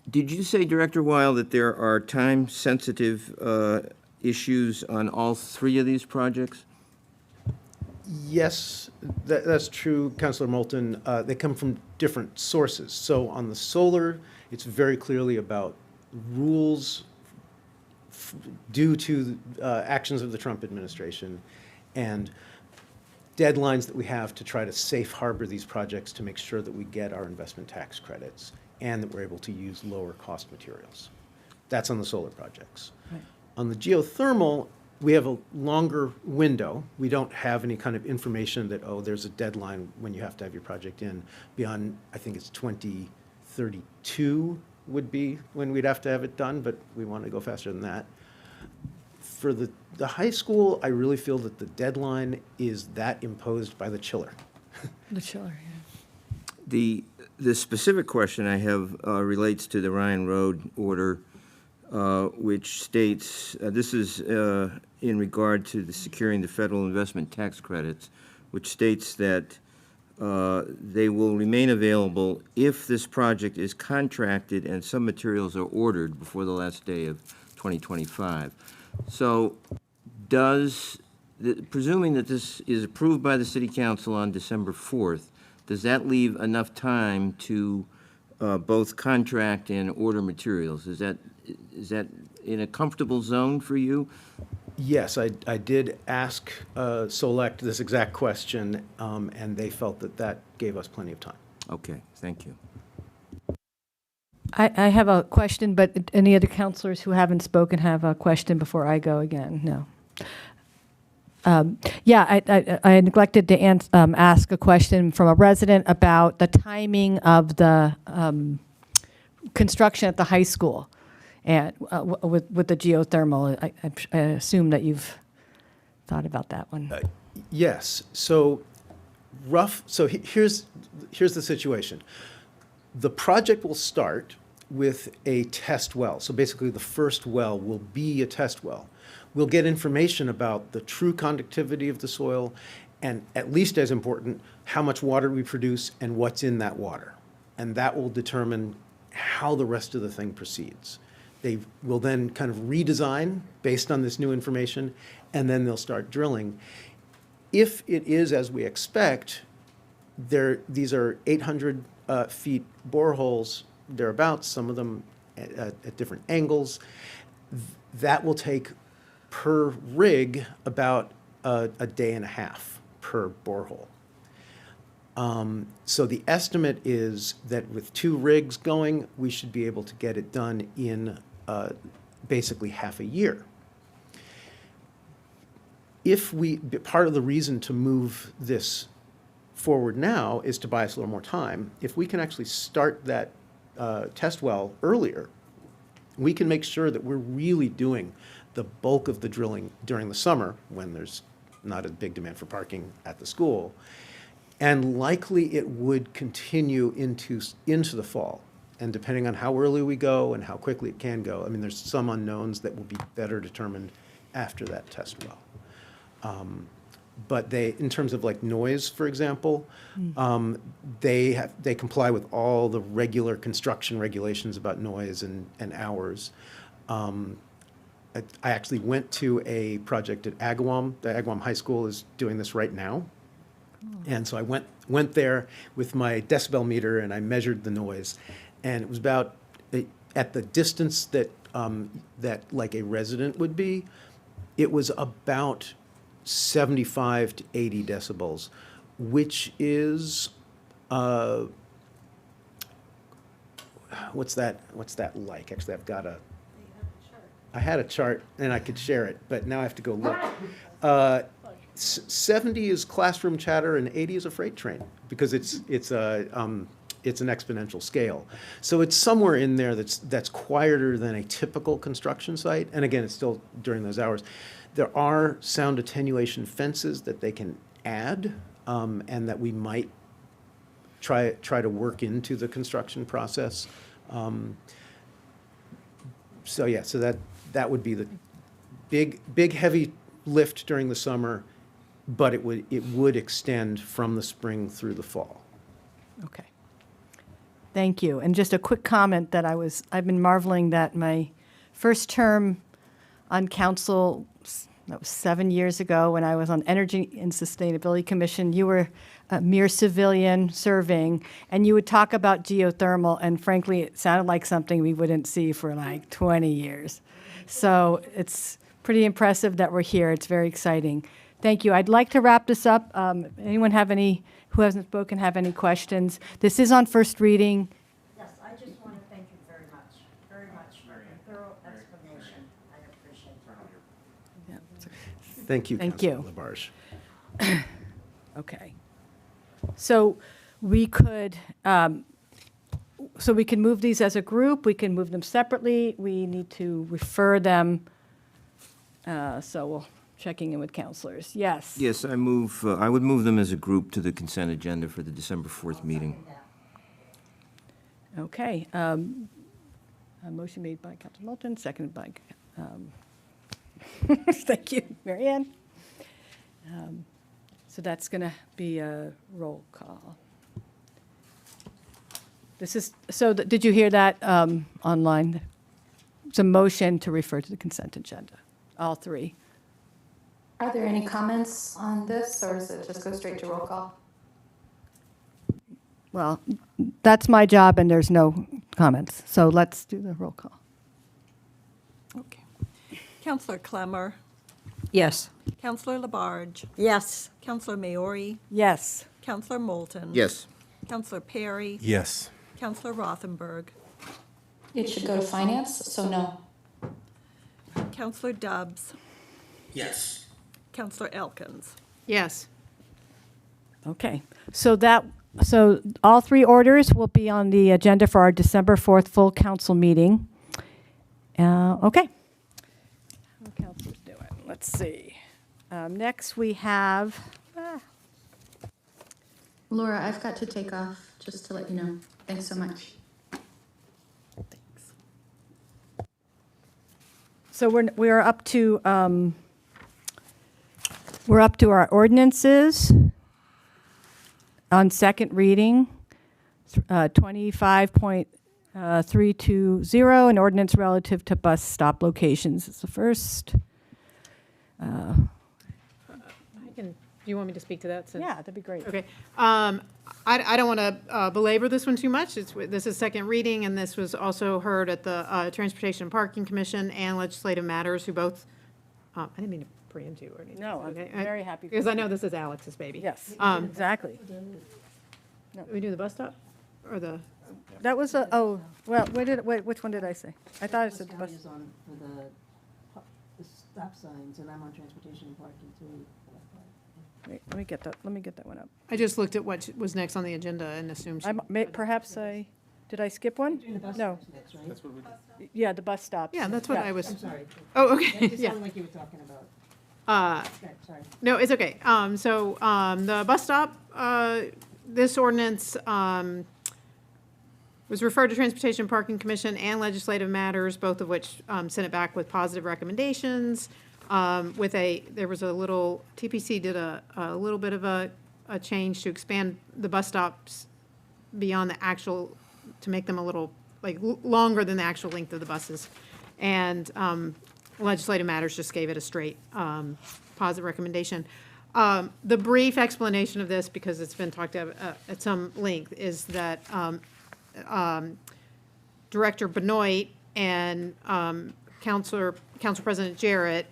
Did you say, Director Weil, that there are time-sensitive issues on all three of these projects? Yes, that's true, Councilor Moulton. They come from different sources. So on the solar, it's very clearly about rules due to actions of the Trump administration and deadlines that we have to try to safe harbor these projects to make sure that we get our investment tax credits and that we're able to use lower cost materials. That's on the solar projects. Right. On the geothermal, we have a longer window. We don't have any kind of information that, oh, there's a deadline when you have to have your project in beyond, I think it's 2032 would be when we'd have to have it done, but we want to go faster than that. For the high school, I really feel that the deadline is that imposed by the chiller. The chiller, The specific question I have relates to the Ryan Road order, which states, this is in regard to the securing the federal investment tax credits, which states that they will remain available if this project is contracted and some materials are ordered before the last day of 2025. So presuming that this is approved by the City Council on December 4th, does that leave enough time to both contract and order materials? Is that in a comfortable zone for you? Yes, I did ask Solect this exact question, and they felt that that gave us plenty of time. Okay, thank you. I have a question, but any other councilors who haven't spoken have a question before I go again? No. Yeah, I neglected to ask a question from a resident about the timing of the construction at the high school and with the geothermal. I assume that you've thought about that one. Yes. So here's the situation. The project will start with a test well. So basically the first well will be a test well. We'll get information about the true conductivity of the soil and, at least as important, how much water we produce and what's in that water. And that will determine how the rest of the thing proceeds. They will then kind of redesign based on this new information, and then they'll start drilling. If it is as we expect, these are 800 feet boreholes, thereabouts, some of them at different angles. That will take, per rig, about a day and a half per borehole. So the estimate is that with 2 rigs going, we should be able to get it done in basically half a year. Part of the reason to move this forward now is to buy us a little more time. If we can actually start that test well earlier, we can make sure that we're really doing the bulk of the drilling during the summer when there's not a big demand for parking at the school. And likely it would continue into the fall. And depending on how early we go and how quickly it can go, I mean, there's some unknowns that will be better determined after that test well. But in terms of like noise, for example, they comply with all the regular construction regulations about noise and hours. I actually went to a project at Agawam. The Agawam High School is doing this right now. And so I went there with my decibel meter and I measured the noise. And it was about, at the distance that like a resident would be, it was about 75 to 80 decibels, which is, what's that like? Actually, I had a chart and I could share it, but now I have to go look. 70 is classroom chatter and 80 is a freight train because it's an exponential scale. So it's somewhere in there that's quieter than a typical construction site. And again, it's still during those hours. There are sound attenuation fences that they can add and that we might try to work into the construction process. So that would be the big heavy lift during the summer, but it would extend from the spring through the fall. Okay. Thank you. And just a quick comment that I've been marveling that my first term on council, that was 7 years ago when I was on Energy and Sustainability Commission, you were a mere civilian serving, and you would talk about geothermal, and frankly, it sounded like something we wouldn't see for like 20 years. So it's pretty impressive that we're here. It's very exciting. Thank you. I'd like to wrap this up. Anyone who hasn't spoken have any questions? This is on first reading. Yes, I just want to thank you very much for a thorough explanation. I appreciate it. Thank you, Thank Councilor you. Labarge. Okay. So we could move these as a group. We can move them separately. We need to refer them. So we'll checking in with counselors. Yes. Yes, I would move them as a group to the consent agenda for the December 4th meeting. Okay. A motion made by Councilor Moulton, seconded by, thank you, Mary Ann. So that's going to be a roll call. Did you hear that online? It's a motion to refer to the consent agenda, all three. Are there any comments on this, or is it just go straight to roll call? Well, that's my job, and there's no comments. So let's do the roll call. Okay. Councillor Clemmer. Yes. Councillor Labarge. Yes. Councillor Maori. Yes. Councillor Moulton. Yes. Councillor Perry. Yes. Councillor Rothenberg. It should go to finance, so no. Councillor Dubs. Yes. Counselor Elkins. Yes. Okay, so all three orders will be on the agenda for our December 4th full council meeting. Okay. How are councilors doing? Let's see. Next, we have, Laura, I've got to take off, just to let you know. Thanks so much. so we're up to our ordinances on second reading. 25.320, an ordinance relative to bus stop locations is the first. Do you want me to speak to that? Yeah, that'd be great. Okay. I don't want to belabor this one too much. This is second reading, and this was also heard at the Transportation and Parking Commission and Legislative Matters, who both, I didn't mean to preempt you or anything. No, I'm Okay. very happy. Because I know this is Alex's baby. Yes, exactly. We do the bus stop or the? That was which one did I say? I thought I said the bus. Is on for the stop signs, and I'm on transportation and parking too. Wait, let me get that one up. I just looked at what was next on the agenda and assumed. Did I skip one? No. That's what we. Yeah, the bus stops. Yeah, that's what I was. I'm sorry. Oh, okay. That just Yeah. sounded like you were talking about. Okay, sorry. No, it's okay. The bus stop, this ordinance was referred to Transportation and Parking Commission and Legislative Matters, both of which sent it back with positive recommendations. There was a little, TPC did a little bit of a change to expand the bus stops beyond the actual, to make them a little, longer than the actual length of the buses. And Legislative Matters just gave it a straight positive recommendation. The brief explanation of this, because it's been talked about at some length, is that Director Benoit and Council President Jarrett,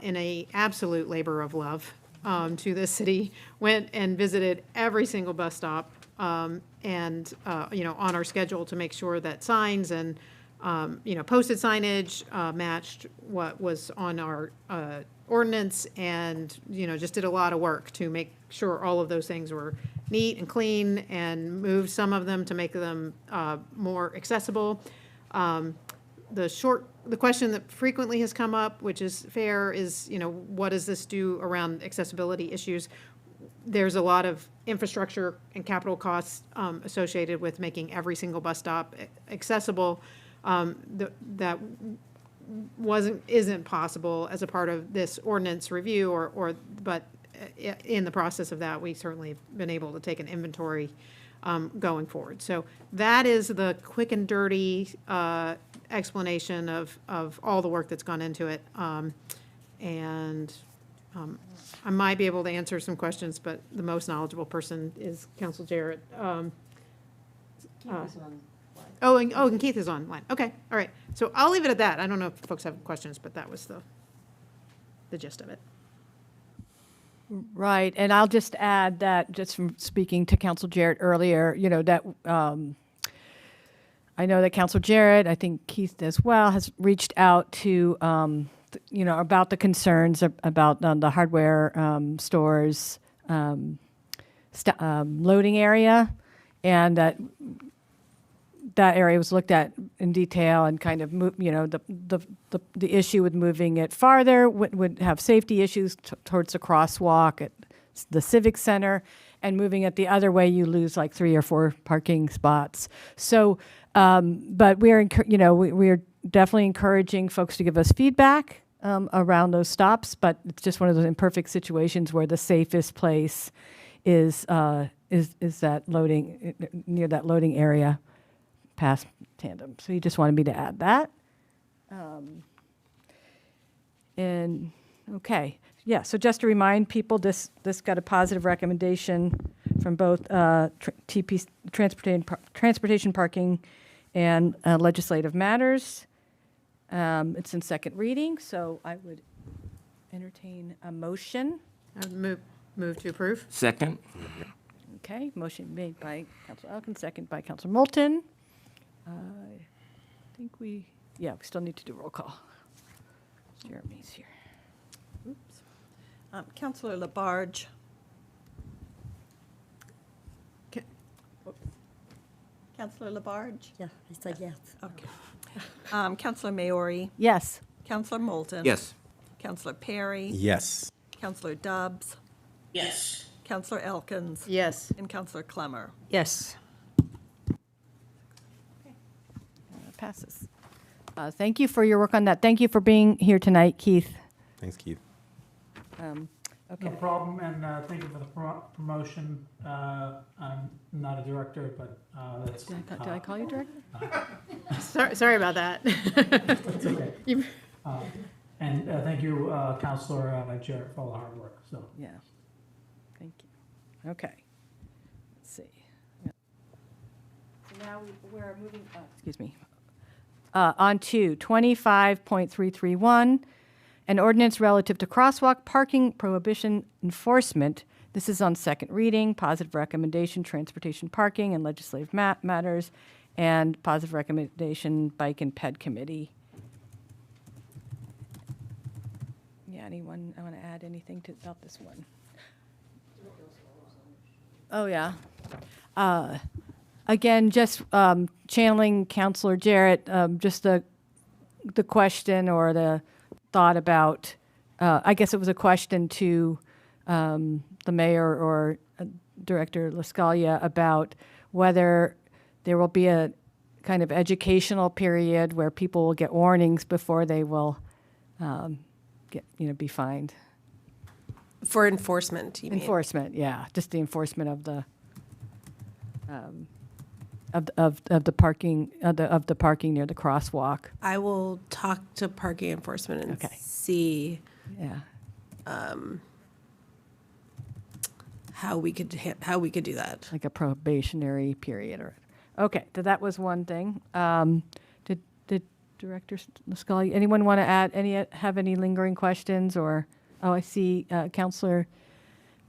in a absolute labor of love to this city, went and visited every single bus stop and on our schedule to make sure that signs and posted signage matched what was on our ordinance, and just did a lot of work to make sure all of those things were neat and clean, and moved some of them to make them more accessible. The question that frequently has come up, which is fair, is what does this do around accessibility issues? There's a lot of infrastructure and capital costs associated with making every single bus stop accessible. That isn't possible as a part of this ordinance review, but in the process of that, we certainly have been able to take an inventory going forward. So that is the quick and dirty explanation of all the work that's gone into it. I might be able to answer some questions, but the most knowledgeable person is Council Jarrett. And Keith is online. Okay, all right. So I'll leave it at that. I don't know if folks have questions, but that was the gist of it. Right, and I'll just add that, just from speaking to Council Jarrett earlier, that I know that Council Jarrett, I think Keith as well, has reached out to about the concerns about the hardware stores loading area, and that area was looked at in detail, and kind of the issue with moving it farther would have safety issues towards the crosswalk at the Civic Center, and moving it the other way, you lose like 3 or 4 parking spots. So, but we're definitely encouraging folks to give us feedback around those stops. But it's just one of those imperfect situations where the safest place is that loading near that loading area past Tandem. So he just wanted me to add that. And okay, yeah. So just to remind people, this got a positive recommendation from both Transportation Parking and Legislative Matters. It's in second reading, so I would entertain a motion. I would move to approve. Second. Okay, motion made by Councilor Elkins, second by Councilor Moulton. I think we still need to do roll call. Jeremy's here. Oops. Councillor Labarge. Councillor Labarge? Yeah, I said yes. Okay. Councillor Maori? Yes. Councillor Moulton? Yes. Councillor Perry? Yes. Councillor Dubbs? Yes. Councillor Elkins? Yes. And Councillor Clemmer? Yes. Passes. Thank you for your work on that. Thank you for being here tonight, Keith. Thanks, Keith. Okay. No problem, and thank you for the promotion. I'm not a director, but that's. Did I call you director? Sorry about that. It's okay. And thank you, Councilor Jarrett, for all the hard work, so. Yeah. Thank you. Okay. Let's see. Yeah. So now we're moving, excuse me, on to 25.331, an ordinance relative to crosswalk parking prohibition enforcement. This is on second reading, positive recommendation, transportation parking and legislative matters, and positive recommendation, bike and ped committee. Yeah, anyone, I want to add anything about this one? Oh, yeah. Again, just channeling Councilor Jarrett, just the question or the thought about, I guess it was a question to the mayor or Director LaScalia about whether there will be a kind of educational period where people will get warnings before they will be fined. For enforcement, you mean? Enforcement, yeah, just the enforcement of the the parking of the parking near the crosswalk. I will talk to parking enforcement and see Yeah. how we could do that. Like a probationary period, or okay. So that was one thing. Did Director LaScalia, anyone want to add have any lingering questions, or I see Councilor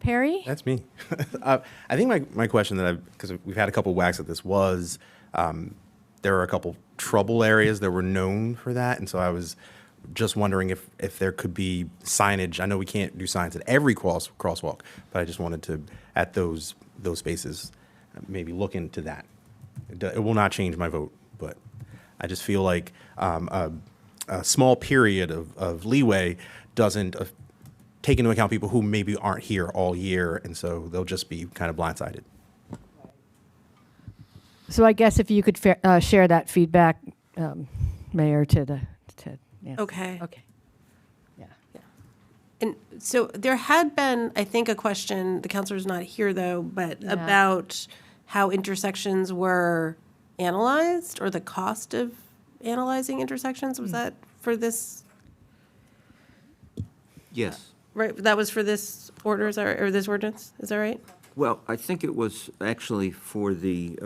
Perry. That's me. I think my question because we've had a couple whacks at this, was there are a couple trouble areas that were known for that, and so I was just wondering if there could be signage. I know we can't do signs at every crosswalk, but I just wanted to, at those spaces, maybe look into that. It will not change my vote, but I just feel like a small period of leeway doesn't take into account people who maybe aren't here all year, and so they'll just be kind of blindsided. So I guess if you could share that feedback, Mayor, to Nancy. Okay. Okay. Yeah. And so there had been, I think, a question, the counselor's not here though, but Yeah. about how intersections were analyzed or the cost of analyzing intersections. Was that for this? Yes. Right, that was for this order, or this ordinance, is that right? Well, I think it was actually for the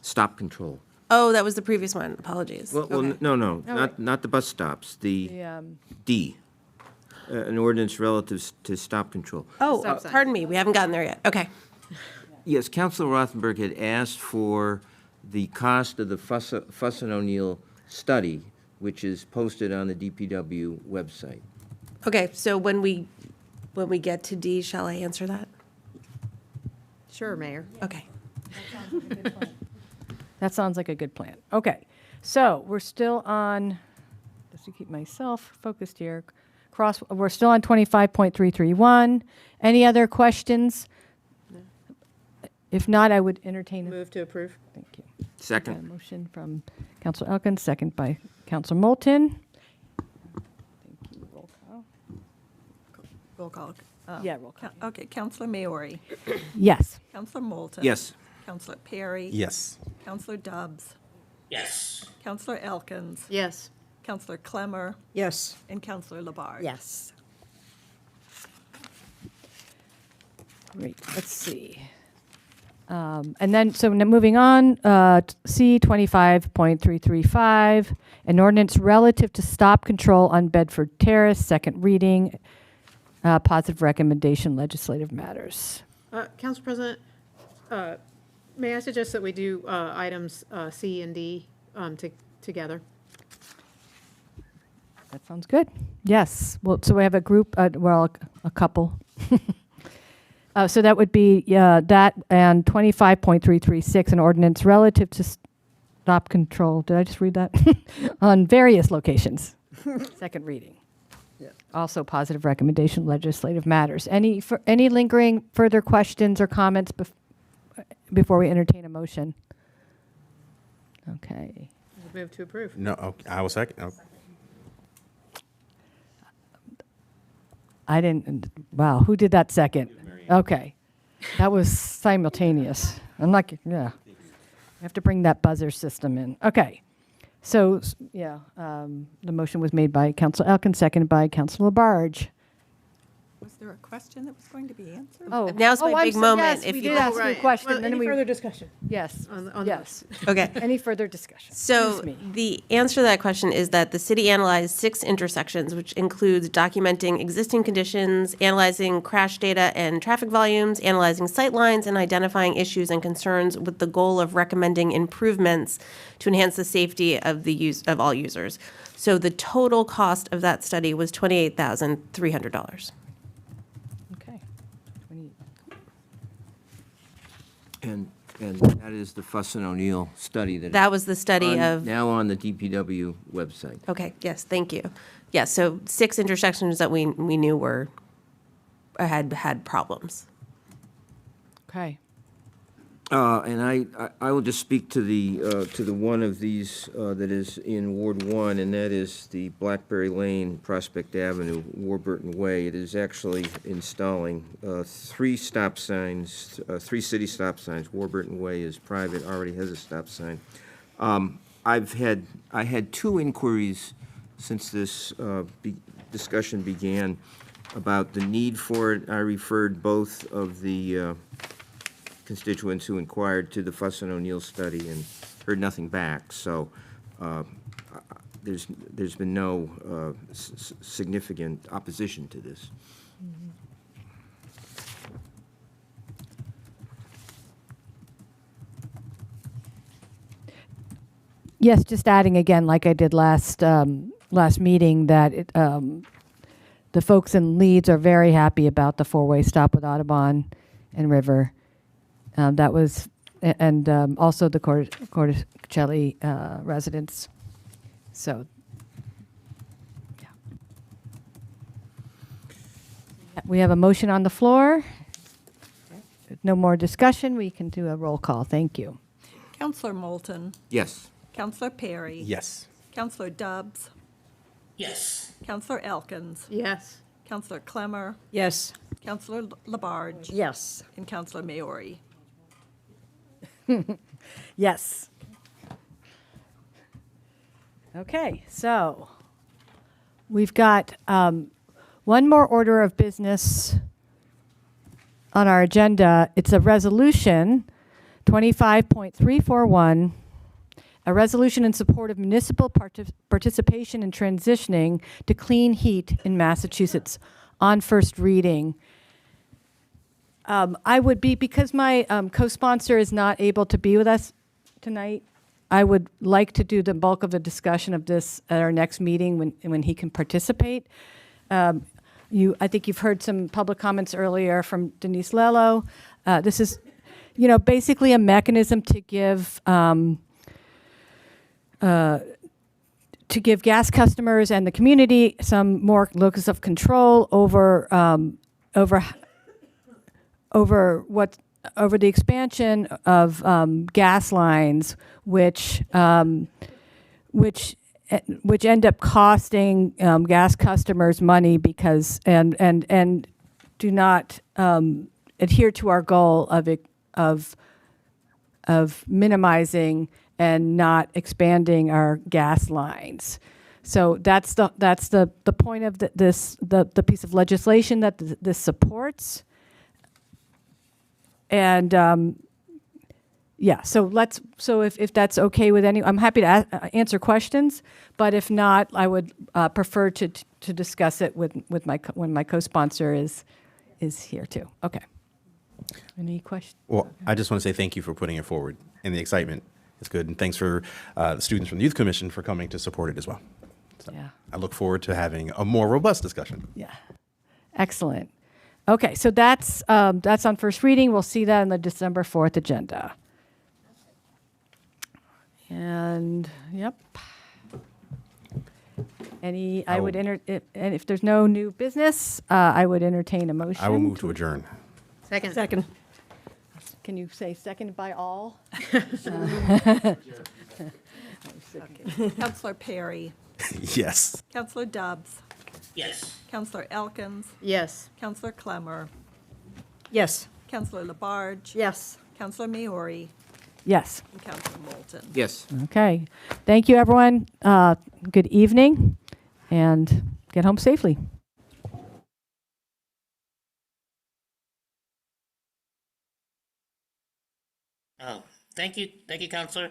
stop control. Oh, that was the previous one, apologies. Well, Okay. no, right. not the bus stops, the D, an ordinance relative to stop control. Oh, pardon me, we haven't gotten there yet, okay. Yes, Councilor Rothenberg had asked for the cost of the Fuss and O'Neill study, which is posted on the DPW website. Okay, so when we get to D, shall I answer that? Sure, Mayor. Okay. That sounds like a good plan. Okay, so we're still on, just to keep myself focused here, we're still on 25.331. Any other questions? If not, I would entertain. Move to approve. Thank you. Second. A motion from Councilor Elkins, second by Councilor Moulton. Thank you. Roll call. Roll call. Yeah, roll call. Okay, Councilor Maori. Yes. Councilor Moulton. Yes. Councilor Perry. Yes. Councilor Dubbs. Yes. Councilor Elkins. Yes. Councilor Clemmer. Yes. And Councilor Labarge. Yes. Great, let's see. And then, so now moving on, C 25.335, an ordinance relative to stop control on Bedford Terrace, second reading, positive recommendation, legislative matters. Council President, may I suggest that we do items C and D together? That sounds good. Yes. Well, so we have a group, a couple. So that would be that and 25.336, an ordinance relative to stop control. Did I just read that? On various locations. Second reading. Also positive recommendation, legislative matters. Any lingering further questions or comments before we entertain a motion? Okay. Move to approve. No, okay, I will second. Oh. I didn't, wow, who did that second? Okay. That was simultaneous. I'm not, yeah. I have to bring that buzzer system in. Okay. So, the motion was made by Councilor Elkin, seconded by Councilor Labarge. Was there a question that was going to be answered? Oh, Now's my big moment. Yes, If we you did ask you a question. Well, then any we further discussion? Yes, on yes. Okay. Any further discussion? So Excuse me. the answer to that question is that the city analyzed 6 intersections, which includes documenting existing conditions, analyzing crash data and traffic volumes, analyzing sight lines, and identifying issues and concerns with the goal of recommending improvements to enhance the safety of all users. So the total cost of that study was $28,300. Okay. And that is the Fuss and O'Neill study That was the study of. now on the DPW website. Okay, yes, thank you. Yeah, so 6 intersections that we knew had problems. Okay. And I will just speak to the one of these that is in Ward 1, and that is the Blackberry Lane, Prospect Avenue, Warburton Way. It is actually installing 3 stop signs, 3 city stop signs. Warburton Way is private, already has a stop sign. I had 2 inquiries since this discussion began about the need for it. I referred both of the constituents who inquired to the Fuss and O'Neill study and heard nothing back. So there's been no significant opposition to this. Yes, just adding again, like I did last meeting, that the folks in Leeds are very happy about the 4-way stop with Audubon and River. That was, and also the Corticelli residents. So, yeah. We have a motion on the floor. No more discussion. We can do a roll call. Thank you. Councillor Moulton. Yes. Councillor Perry. Yes. Councillor Dubbs. Yes. Councillor Elkins. Yes. Councillor Clemmer. Yes. Councillor Labarge. Yes. And Councillor Maori. Yes. Okay, so we've got one more order of business on our agenda. It's a resolution, 25.341, a resolution in support of municipal participation in transitioning to clean heat in Massachusetts on first reading. I would be, because my co-sponsor is not able to be with us tonight, I would like to do the bulk of the discussion of this at our next meeting when he can participate. I think you've heard some public comments earlier from Denise Lello. This is, basically a mechanism to give gas customers and the community some more locus of control over the expansion of gas lines, which end up costing gas customers money because and do not adhere to our goal of minimizing and not expanding our gas lines. So that's the point of the piece of legislation that this supports. And so if that's okay with I'm happy to answer questions, but if not, I would prefer to discuss it when my co-sponsor is here too. Okay. Any questions? Well, I just want to say thank you for putting it forward, and the excitement is good, and thanks for the students from the Youth Commission for coming to support it as well. Yeah. I look forward to having a more robust discussion. Yeah. Excellent. Okay, so that's on first reading. We'll see that on the December 4th agenda. And, yep. I would if there's no new business, I would entertain a motion. I will move to adjourn. Second. Second. Can you say second by all? Counselor Perry, Yes. Counselor Dobbs, Yes. Counselor Elkins, Yes. Counselor Clemmer, Yes. Counselor Labarge, Yes. Counselor Maori, Yes. and Counselor Moulton. Yes. Okay. Thank you, everyone. Good evening, and get home safely. Oh, thank you, Counselor.